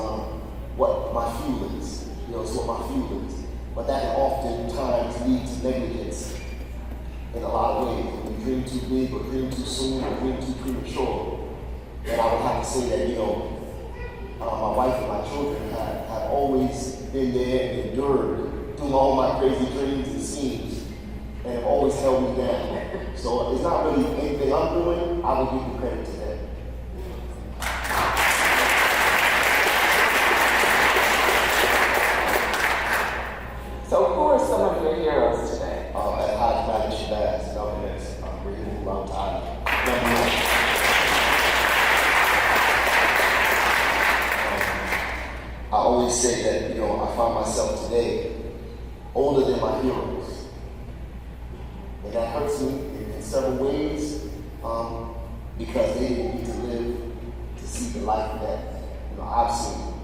what my fuel is. It's what my fuel is. But that can oftentimes lead to negligence in a lot of ways. When you dream too big or dream too soon or dream too premature. And I would have to say that, my wife and my children have always been there and endured through all my crazy dreams and schemes and have always held me down. So it's not really anything I'm doing, I will give you credit to that. So who are some of your heroes today? At Hajj Malik Shabazz, governors, Rahim Long Time. I always say that, I find myself today older than my heroes. And that hurts me in several ways because they didn't need to live to see the life that, I've seen.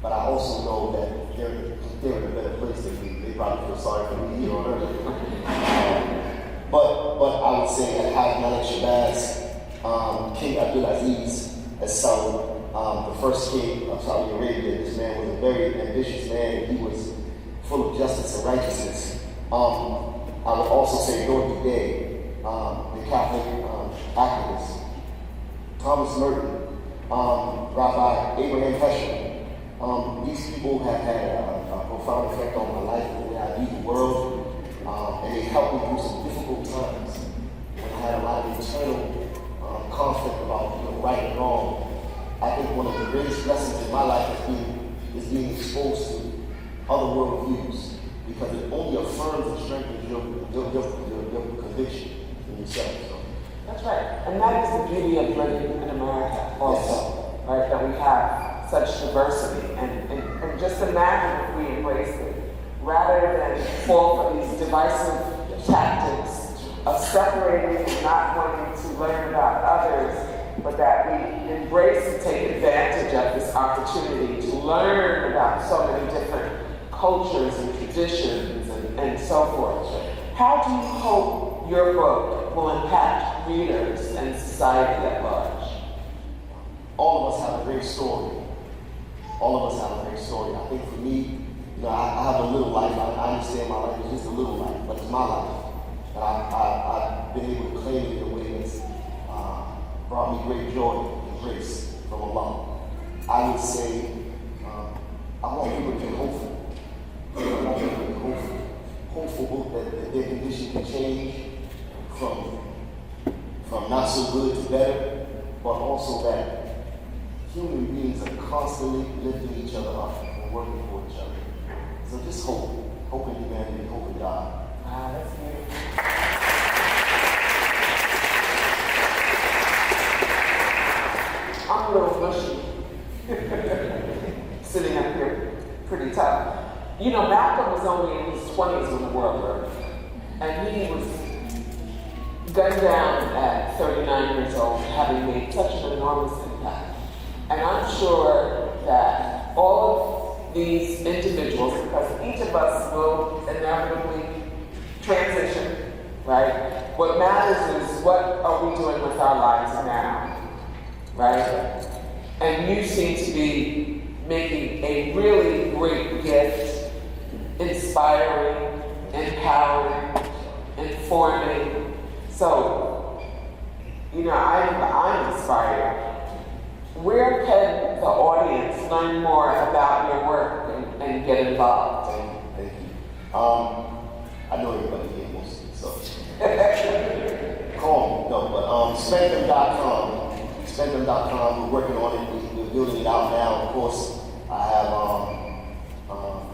But I also know that they're in a better place than me. They probably feel sorry for me here on earth. But I would say at Hajj Malik Shabazz, King Abdulaziz as the first king of Saudi Arabia. This man was a very ambitious man, and he was full of justice and righteousness. I would also say Dorothy Day, the Catholic activist, Thomas Merton, Rabbi Abraham Heschel. These people have had a profound effect on my life, the way I view the world, and they helped me through some difficult times when I had a lot of internal conflict about right and wrong. I think one of the greatest lessons in my life is being exposed to other worldviews, because it only affirms and strengthens your conviction in yourself. So. That's right. And that is the beauty of living in America also, right? That we have such diversity. And just imagine if we embraced it, rather than fall for these divisive tactics of separating and not wanting to learn about others, but that we embrace and take advantage of this opportunity to learn about so many different cultures and traditions and so forth. How do you hope your book will impact readers and society at large? All of us have a great story. All of us have a great story. I think for me, I have a little life. I understand my life is just a little life, but it's my life. And I've been able to claim it in a way that's brought me great joy and grace from Allah. I would say I want people to be hopeful. I want people to be hopeful that their condition can change from not so good to better, but also that human beings are constantly lifting each other up and working for each other. So just hope in humanity, hope in God. Wow, that's beautiful. I'm a little mushy, sitting up here, pretty tough. Malcolm was only in his 20s when the world broke, and he was gunned down at 39 years old, having made such an enormous impact. And I'm sure that all of these individuals, because each of us will inevitably transition, right? What matters is what are we doing with our lives now, right? And you seem to be making a really great gift, inspiring, empowering, informing. So, I'm inspired. Where can the audience learn more about your work and get involved? Thank you. I know everybody here mostly, so. Call me, no, but spendthem.com. Spendthem.com, we're working on it, we're building it out now. Of course, I have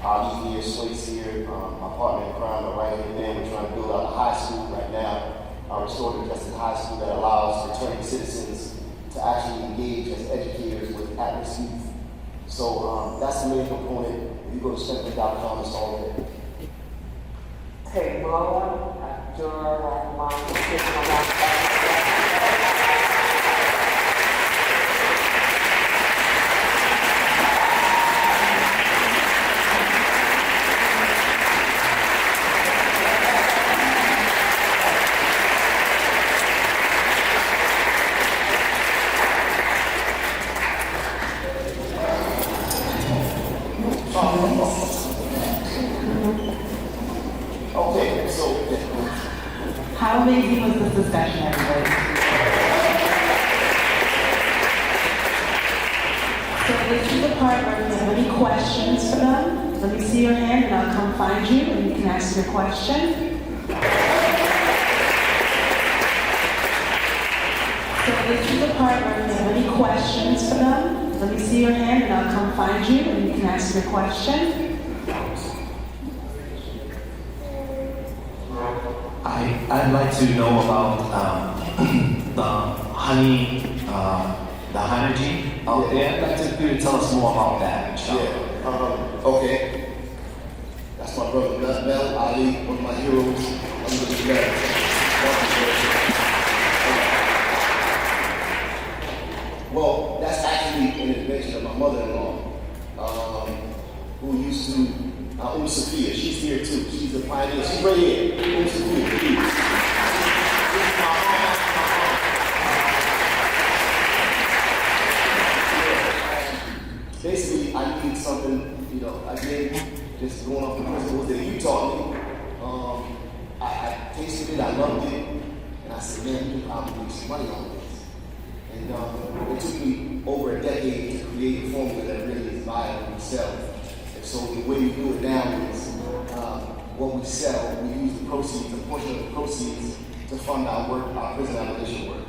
Ali here, Sway's here, my partner in crime, my right-hand man. We're trying to build out a high school right now, a restorative justice high school that allows returning citizens to actually engage as educators with at-risk youth. So that's the main component. If you go to spendthem.com, it's all there. Hey, Moa, Abdul-Rahman, Okay, so how amazing was this discussion, everybody? So this is the part where if you have any questions for them, let me see your hand and I'll come find you and you can ask your question. So this is the part where if you have any questions for them, let me see your hand and I'll come find you and you can ask your question. I'd like to know about the honey, the honey out there. I'd like you to tell us more about that. yeah, okay. That's my brother Mel Ali, one of my heroes. I'm going to be well, that's actually an invention of my mother-in-law, who used to. Sophia, she's here too. She's a pioneer. She's right here. Sophia, please. Basically, I needed something, again, just going off the principles that you taught me. I tasted it, I loved it, and I said, man, we can probably make some money on this. And it took me over a decade to create a formula that really is viable itself. So the way we do it now is what we sell, we use the proceeds, a portion of the proceeds, to fund our work, our prison abolition work.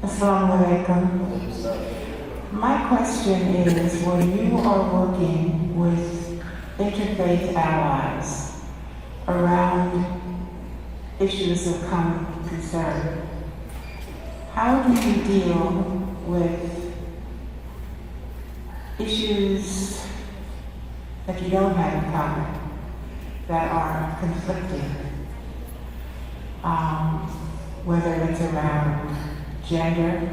Assalamu alaikum. My question is, when you are working with interfaith allies around issues of common concern, how do you deal with issues that you don't have in common, that are conflicting? Whether it's around gender,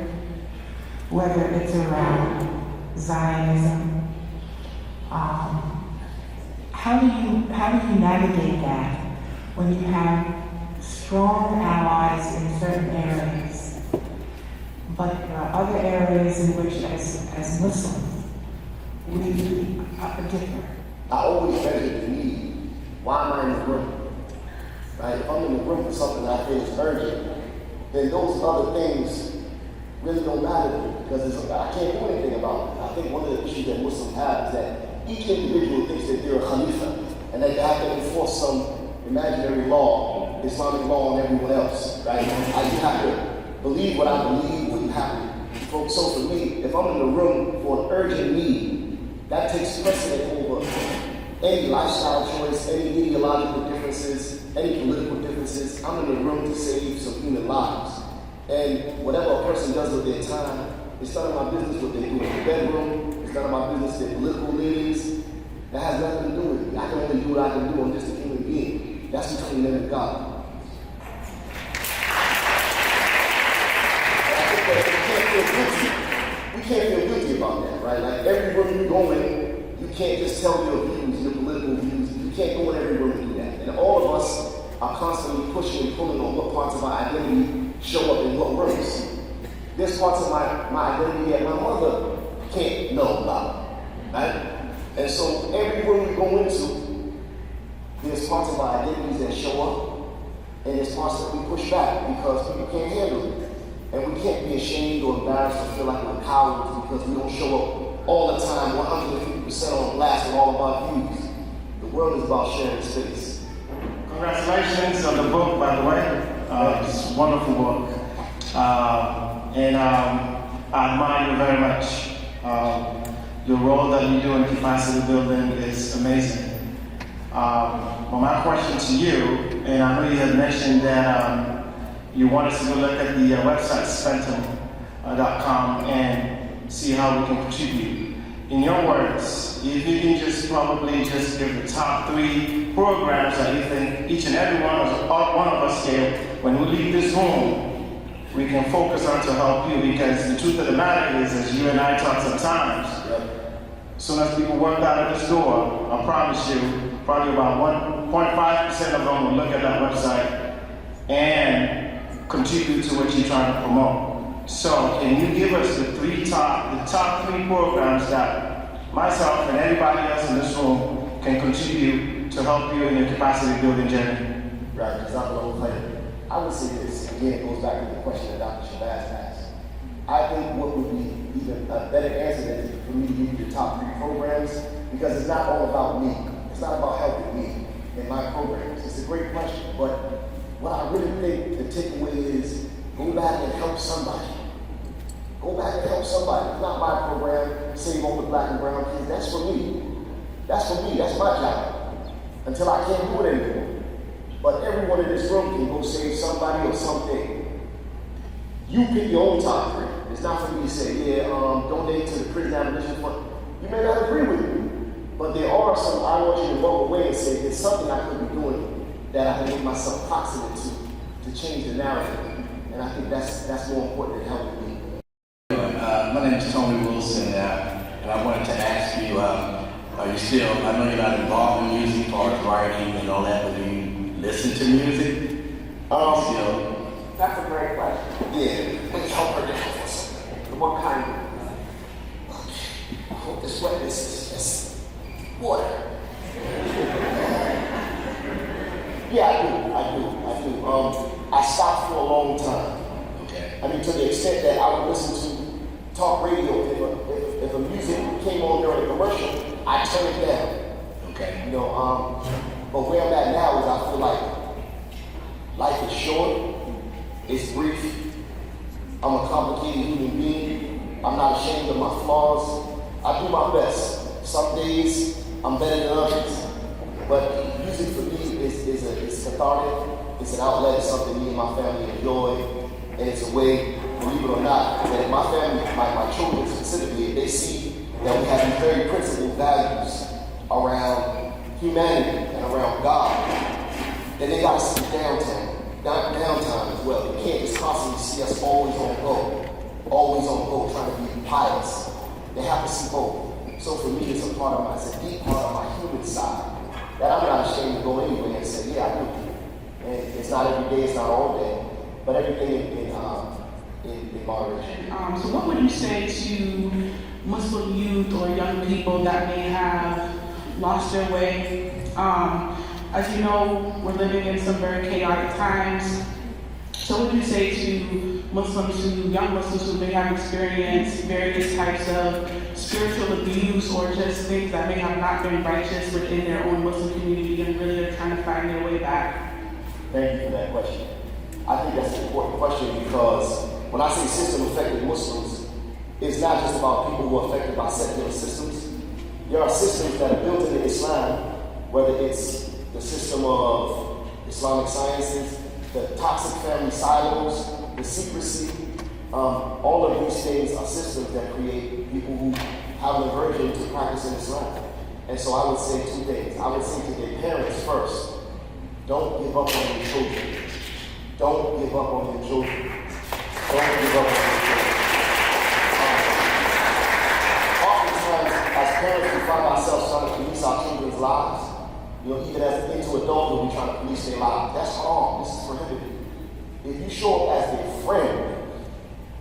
whether it's around Zionism, how do you navigate that when you have strong allies in certain areas, but there are other areas in which, as Muslims, we differ? I always measure the need. Why am I in the room? Right? If I'm in the room for something that I feel is urgent, then those other things really don't matter to me because I can't do anything about it. I think one of the issues that Muslims have is that each individual thinks that they're a khalifa and that they have to enforce some imaginary law, Islamic law on everyone else. Right? You have to believe what I believe, what you have to. So for me, if I'm in the room for an urgent need, that takes precedent over any lifestyle choice, any ideological differences, any political differences. I'm in the room to save some human lives. And whatever a person does with their time, it's none of my business what they do in the bedroom. It's none of my business their political leanings. That has nothing to do with me. I can only do what I can do. I'm just a human being. That's between them and God. And I think that we can't feel guilty about that, right? Like every room you go in, you can't just tell your views, your political views. You can't go in every room and do that. And all of us are constantly pushing and pulling on what parts of our identity show up in what rooms. There's parts of my identity that my mother can't know about, right? And so every room we go into, there's parts of our identities that show up, and there's parts that we push back because people can't handle it. And we can't be ashamed or embarrassed or feel like we're cowards because we don't show up all the time, 150% on blast with all of our views. The world is about sharing space. Congratulations on the book, by the way. It's a wonderful book. And I admire you very much. Your role that you do in capacity building is amazing. Well, my question to you, and I know you had mentioned that you want us to go look at the website, spentum.com, and see how we can contribute. In your words, if you can just probably just give the top 3 programs that you think each and every one of us here, when we leave this room, we can focus on to help you, because the truth of the matter is, as you and I talk sometimes, as soon as people walk out of this door, I promise you, probably about 1.5% of them will look at that website and contribute to what you're trying to promote. So can you give us the top 3 programs that myself and everybody else in this room can contribute to help you in your capacity building journey? Right, because I'm a player. I would say this, again, it goes back to the question that Dr. Shabazz asked. I think what would be even a better answer than for me to give you the top 3 programs, because it's not all about me. It's not about helping me in my programs. It's a great question, but what I really think the takeaway is, go back and help somebody. Go back and help somebody. It's not my program, save all the black and brown kids. That's for me. That's for me. That's my job. Until I can't do it anymore. But everyone in this room can go save somebody or something. You pick your own top 3. It's not for me to say, donate to the prison abolition fund. You may not agree with me, but there are some I want you to walk away and say, there's something I could be doing that I can make myself proximate to change the narrative. And I think that's more important than helping me. My name is Tony Wilson, and I wanted to ask you, are you still, I know you're not involved in music, as far as writing and all that, but do you listen to music? That's a great question. Yeah. Let's help her difference. What kind? I hope this wet is water. Yeah, I do. I stopped for a long time. Okay. I mean, to the extent that I would listen to talk radio. If a music came on during a commercial, I turn it down. Okay. You know, but where I'm at now is I feel like life is short, it's brief. I'm a complicated human being. I'm not ashamed of my flaws. I do my best. Some days I'm better than others. But music for me is cathartic. It's an outlet. It's something me and my family enjoy. And it's a way believe it or not, that my family, my children specifically, if they see that we have these very principled values around humanity and around God, then they got to see downtime as well. They can't just constantly see us always on go, trying to be pious. They have to see both. So for me, it's a deep part of my human side that I'm not ashamed to go anywhere and say, yeah, I do. And it's not every day, it's not all day, but everything in moderation. So what would you say to Muslim youth or young people that may have lost their way? As you know, we're living in some very chaotic times. So what would you say to young Muslims who may have experienced various types of spiritual abuse or just things that may have not been righteous within their own Muslim community and really are trying to find their way back? Thank you for that question. I think that's an important question because when I say system-affected Muslims, it's not just about people who are affected by secular systems. There are systems that are built into Islam, whether it's the system of Islamic sciences, the toxic family silos, the secrecy. All of these things are systems that create people who have an aversion to practicing Islam. And so I would say two things. I would say to their parents first, don't give up on your children. Don't give up on your children. Don't give up on your children. Oftentimes, as parents, we find ourselves trying to police our children's lives. Even as into adulthood, we're trying to police their lives. That's wrong. This is prohibited. If you show up as their friend,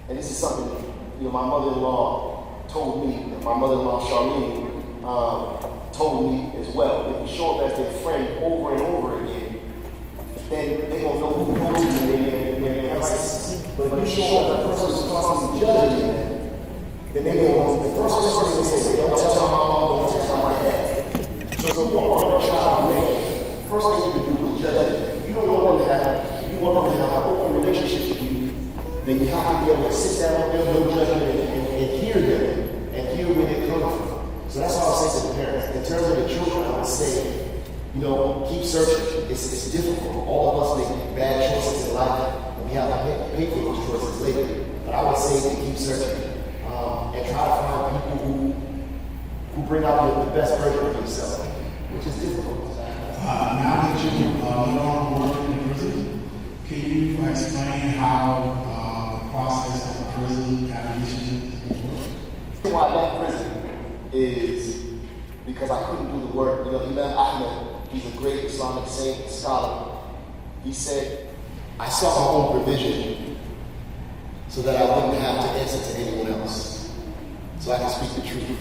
and this is something my mother-in-law told me, and my mother-in-law Charlene told me as well. If you show up as their friend over and over again, then they're going to know who knows you in their crisis. But if you show up as the person who's constantly judging them, then they're going to, the first person they say, don't tell my mom, don't tell my dad. So you want your child to make, first thing you can do is judge them. You don't want them to have, you want them to have an open relationship with you, then you have to be able to sit down with them, no judgment, and hear them, and hear where they're coming from. So that's all I say to the parents. In terms of the children, I would say, keep searching. It's difficult. All of us make bad choices in life, and we have to pay for those choices later. But I would say to keep searching and try to find people who bring out the best version of yourself, which is difficult. Now that you no longer work in prison, can you explain how the process of prison abolition works? Why I left prison is because I couldn't do the work. Imam Ahmed, he's a great Islamic saint and scholar. He said, I sought my own provision so that I wouldn't have to answer to anyone else, so I can speak the truth.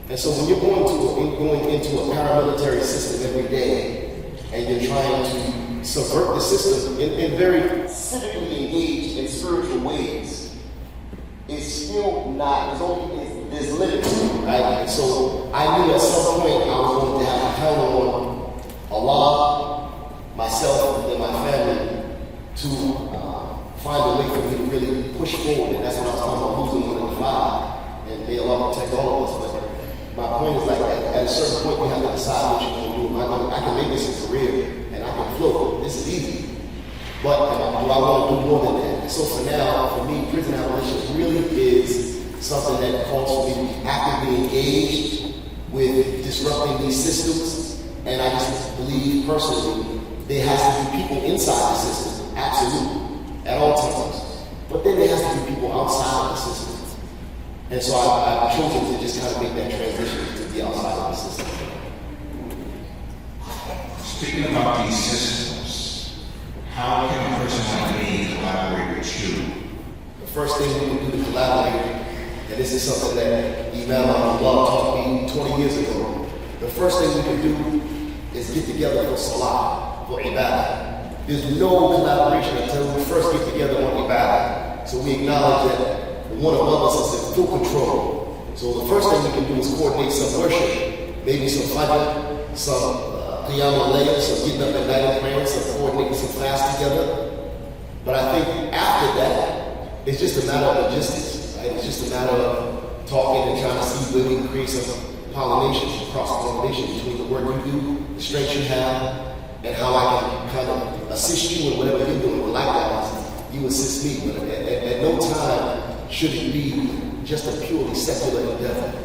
And so when you're going into a paramilitary system every day, and you're trying to subvert the system in very civically engaged in spiritual ways, it's still not, there's limits to it, right? And so I knew at some point I was going to have to count on Allah, myself, and then my family to find a way for me to really push forward. And that's what I was talking about, losing one of the five. And may Allah protect all of us. But my point is at a certain point, you have to decide what you're going to do. I can make this a career, and I can float. This is easy. But do I want to do more than that? So for now, for me, prison abolition really is something that calls for me to be actively engaged with disrupting these systems. And I just believe personally, there has to be people inside the system, absolutely, at all times. But then there has to be people outside of the system. And so I've chosen to just kind of make that transition to be outside of the system. Speaking about these systems, how can a person like me collaborate with you? The first thing we would do to collaborate, and this is something that Imam taught me 20 years ago. The first thing we can do is get together for salah, for ibadah. There's no collaboration until we first get together on ibadah. So we acknowledge that one of us is in full control. So the first thing we can do is coordinate some worship, maybe some fajr, some qiyam al-layl, some getting up at night and praying, some coordinating some fast together. But I think after that, it's just a matter of logistics. Right? It's just a matter of talking and trying to see where we can create some pollination, cross-pollination between the work you do, the strengths you have, and how I can kind of assist you in whatever you're doing. Likewise, you you assist me, but at no time should it be just a purely secular endeavor.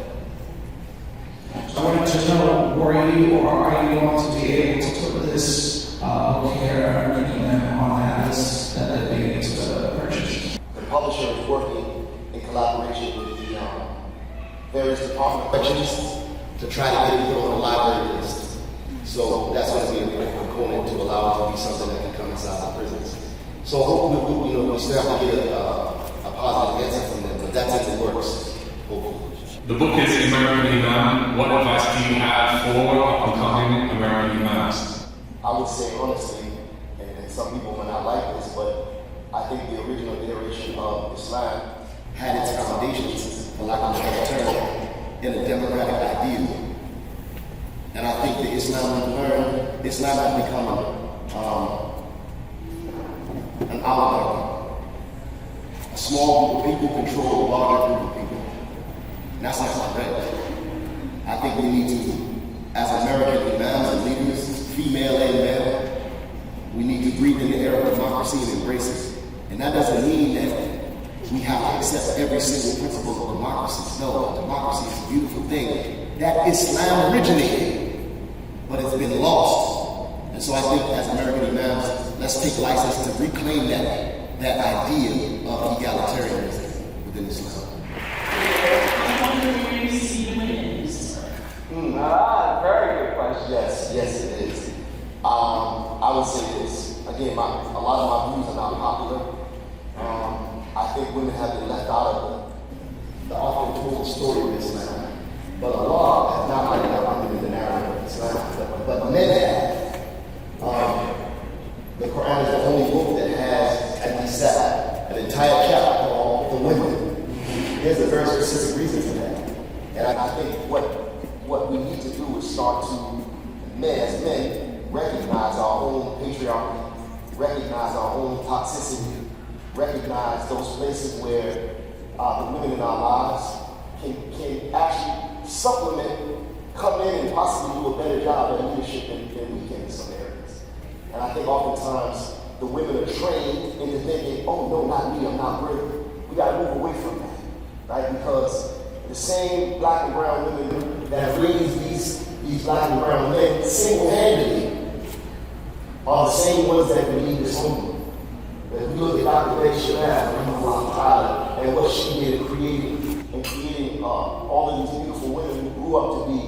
I wanted to know, were you or are you going to be able to put this book here, making them on that list that they need to purchase? The publisher is working in collaboration with the various department budgets to try to get it put on the library list. So that's going to be an important component to allow it to be something that can come inside the prisons. So hopefully, we still have to get a positive answer from them, but that's in the works, hopefully. The book is American Imam. What advice do you have for upcoming American Imams? I would say honestly, and some people may not like this, but I think the original iteration of Islam had its foundations, for lack of a better term, in a democratic ideal. And I think that Islam has become an oligarchy. A small group of people control a larger group of people. And that's not correct. I think we need to, as American imams and leaders, female and male, we need to breathe in the era of democracy and embrace it. And that doesn't mean that we have to accept every single principle of democracy. No, democracy is a beautiful thing that Islam originated, but it's been lost. And so I think as American imams, let's take license to reclaim that idea of egalitarianism within Islam. Very good question. Yes, it is. I would say this. Again, a lot of my views are not popular. I think women have been left out of the often told story of Islam. But Allah has not like that in the narrative of Islam. But men have. The Quran is the only book that has at least an entire chapter called the women. There's a very specific reason for that. And I think what we need to do is start to, as men, recognize our own patriarchy, recognize our own toxicity, recognize those places where the women in our lives can actually supplement, come in and possibly do a better job at leadership than we can in some areas. And I think oftentimes the women are trained into thinking, oh no, not me, I'm not worthy. We gotta move away from that, right? Because the same black and brown women that raise these black and brown men single-handedly are the same ones that believe this home. If we look at Dr. Betty Shabazz and what she did in creating all of these beautiful women who grew up to be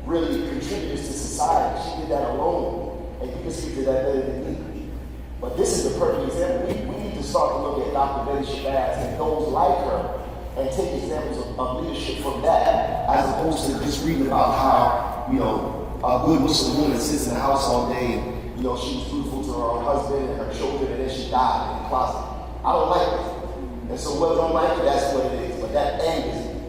really contributors to society, she did that alone, and you can speak to that better than me. But this is the perfect example. We need to start to look at Dr. Betty Shabazz and those like her and take examples of leadership from that, as opposed to just reading about how, a good Muslim woman sits in the house all day and, she was truthful to her husband and her children, and then she died in the closet. I don't like it. And so whether I don't like it, that's what it is. But that angers me,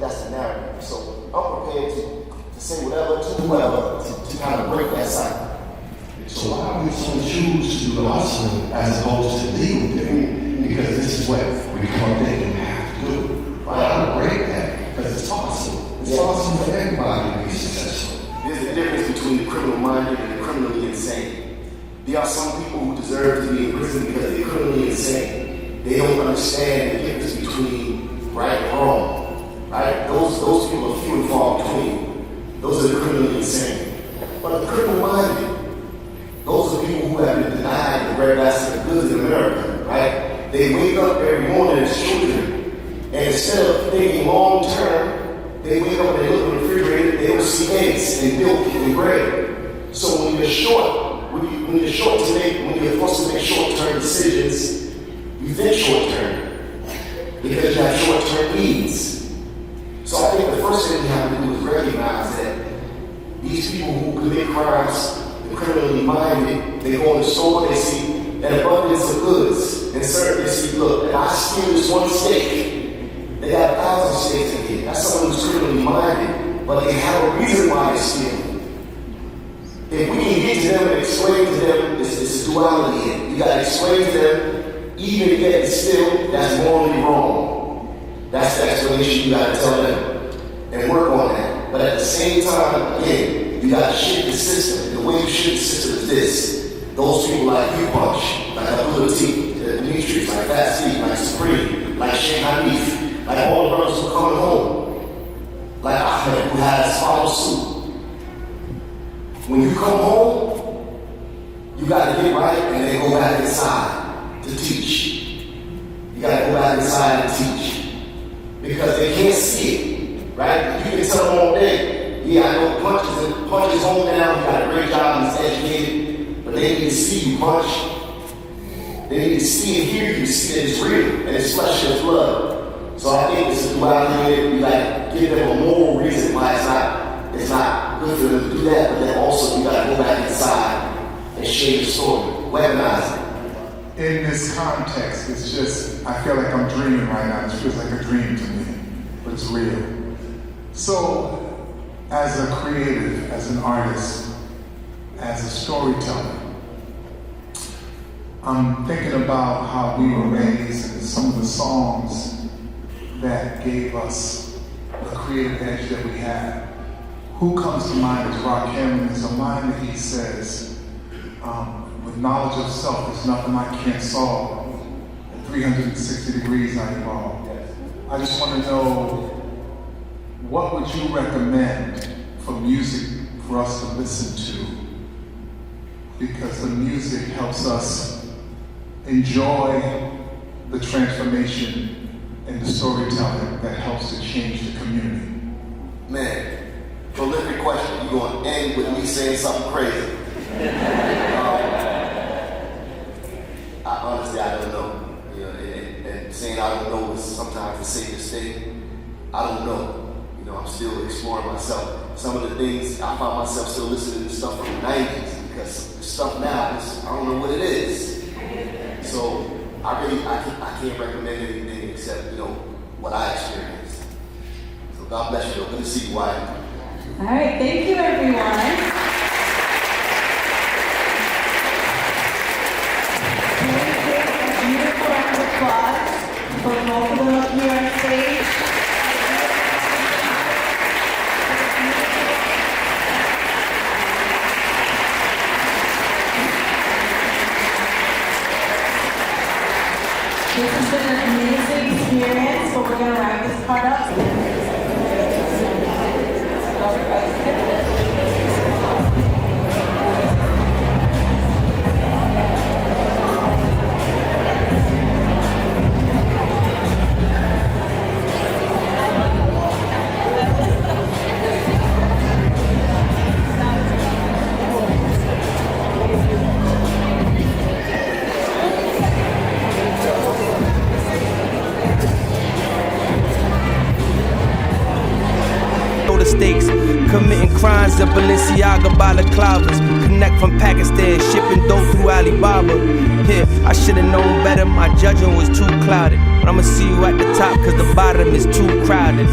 that's the narrative. So I'm prepared to say whatever to whoever to kind of break that cycle. So why would someone choose to do the hustling as opposed to deal with it? Because this is what we come in and have to do. Right? I don't break that because it's possible. It's possible for everybody to be successful. There's a difference between the criminal-minded and the criminally insane. There are some people who deserve to be in prison because they're criminally insane. They don't understand the difference between right and wrong. Right? Those people are few and far between. Those are the criminally insane. But the criminal-minded, those are people who have been denied the very last of the goods in America. Right? They wake up every morning as children, and instead of thinking long-term, they wake up and they look in the refrigerator, they don't see eggs and milk and bread. So when you're short, when you're forced to make short-term decisions, you think short-term because you have short-term needs. So I think the first thing we have to do is recognize that these people who commit crimes, the criminally minded, they go in the store, they see an abundance of goods, and certainly they see, look, if I steal this one steak, they got 1,000 steaks in here. That's someone who's criminally minded, but they have a reason why they're stealing. If we can get to them and explain to them, this duality here. You got to explain to them, even if they steal, that's morally wrong. That's the explanation you got to tell them and work on that. But at the same time, again, you got to shift the system. The way you shift the system is this. Those people like you punch, like a little teeth. the Demetrius, like Fast Steve, like Supreme, like Shanghai Beef, like all the brothers who are coming home, like Ahmed, who has followed suit. When you come home, you gotta get right and then go back inside to teach. You gotta go back inside and teach. Because they can't see it, right? You can tell them all day, yeah, I know punches home down, you got a great job, he's educated, but they need to see you punch. They need to see and hear you, see that it's real, and it's flesh and blood. So I think this is why we like give them a moral reason why it's not good for them to do that, but then also you gotta go back inside and share your story, weaponize it. In this context, it's just, I feel like I'm dreaming right now. It feels like a dream to me, but it's real. So, as a creative, as an artist, as a storyteller, I'm thinking about how we were raised and some of the songs that gave us the creative edge that we have. Who comes to mind is Rakim. There's a line that he says, with knowledge of self, there's nothing I can't solve. At 360 degrees I evolve. I just want to know, what would you recommend for music for us to listen to? Because the music helps us enjoy the transformation and the storytelling that helps to change the community. Man, prolific question. You're going to end with me saying something crazy. Honestly, I don't know. You know, and saying I don't know is sometimes the safest thing. I don't know. You know, I'm still exploring myself. Some of the things, I find myself still listening to stuff from the 90s because the stuff now, I don't know what it is. So I can't recommend anything except, you know, what I experienced. So God bless you. Good to see you, Wyatt. All right, thank you, everyone. Beautiful round of applause for both of them up here on stage. This has been an amazing experience, but we're going to wrap this part up. Stakes, committing crimes in Balenciaga balaclavas, connect from Pakistan, shipping dope through Alibaba. Here, I should've known better, my judging was too clouded. But I'ma see you at the top, cause the bottom is too crowded.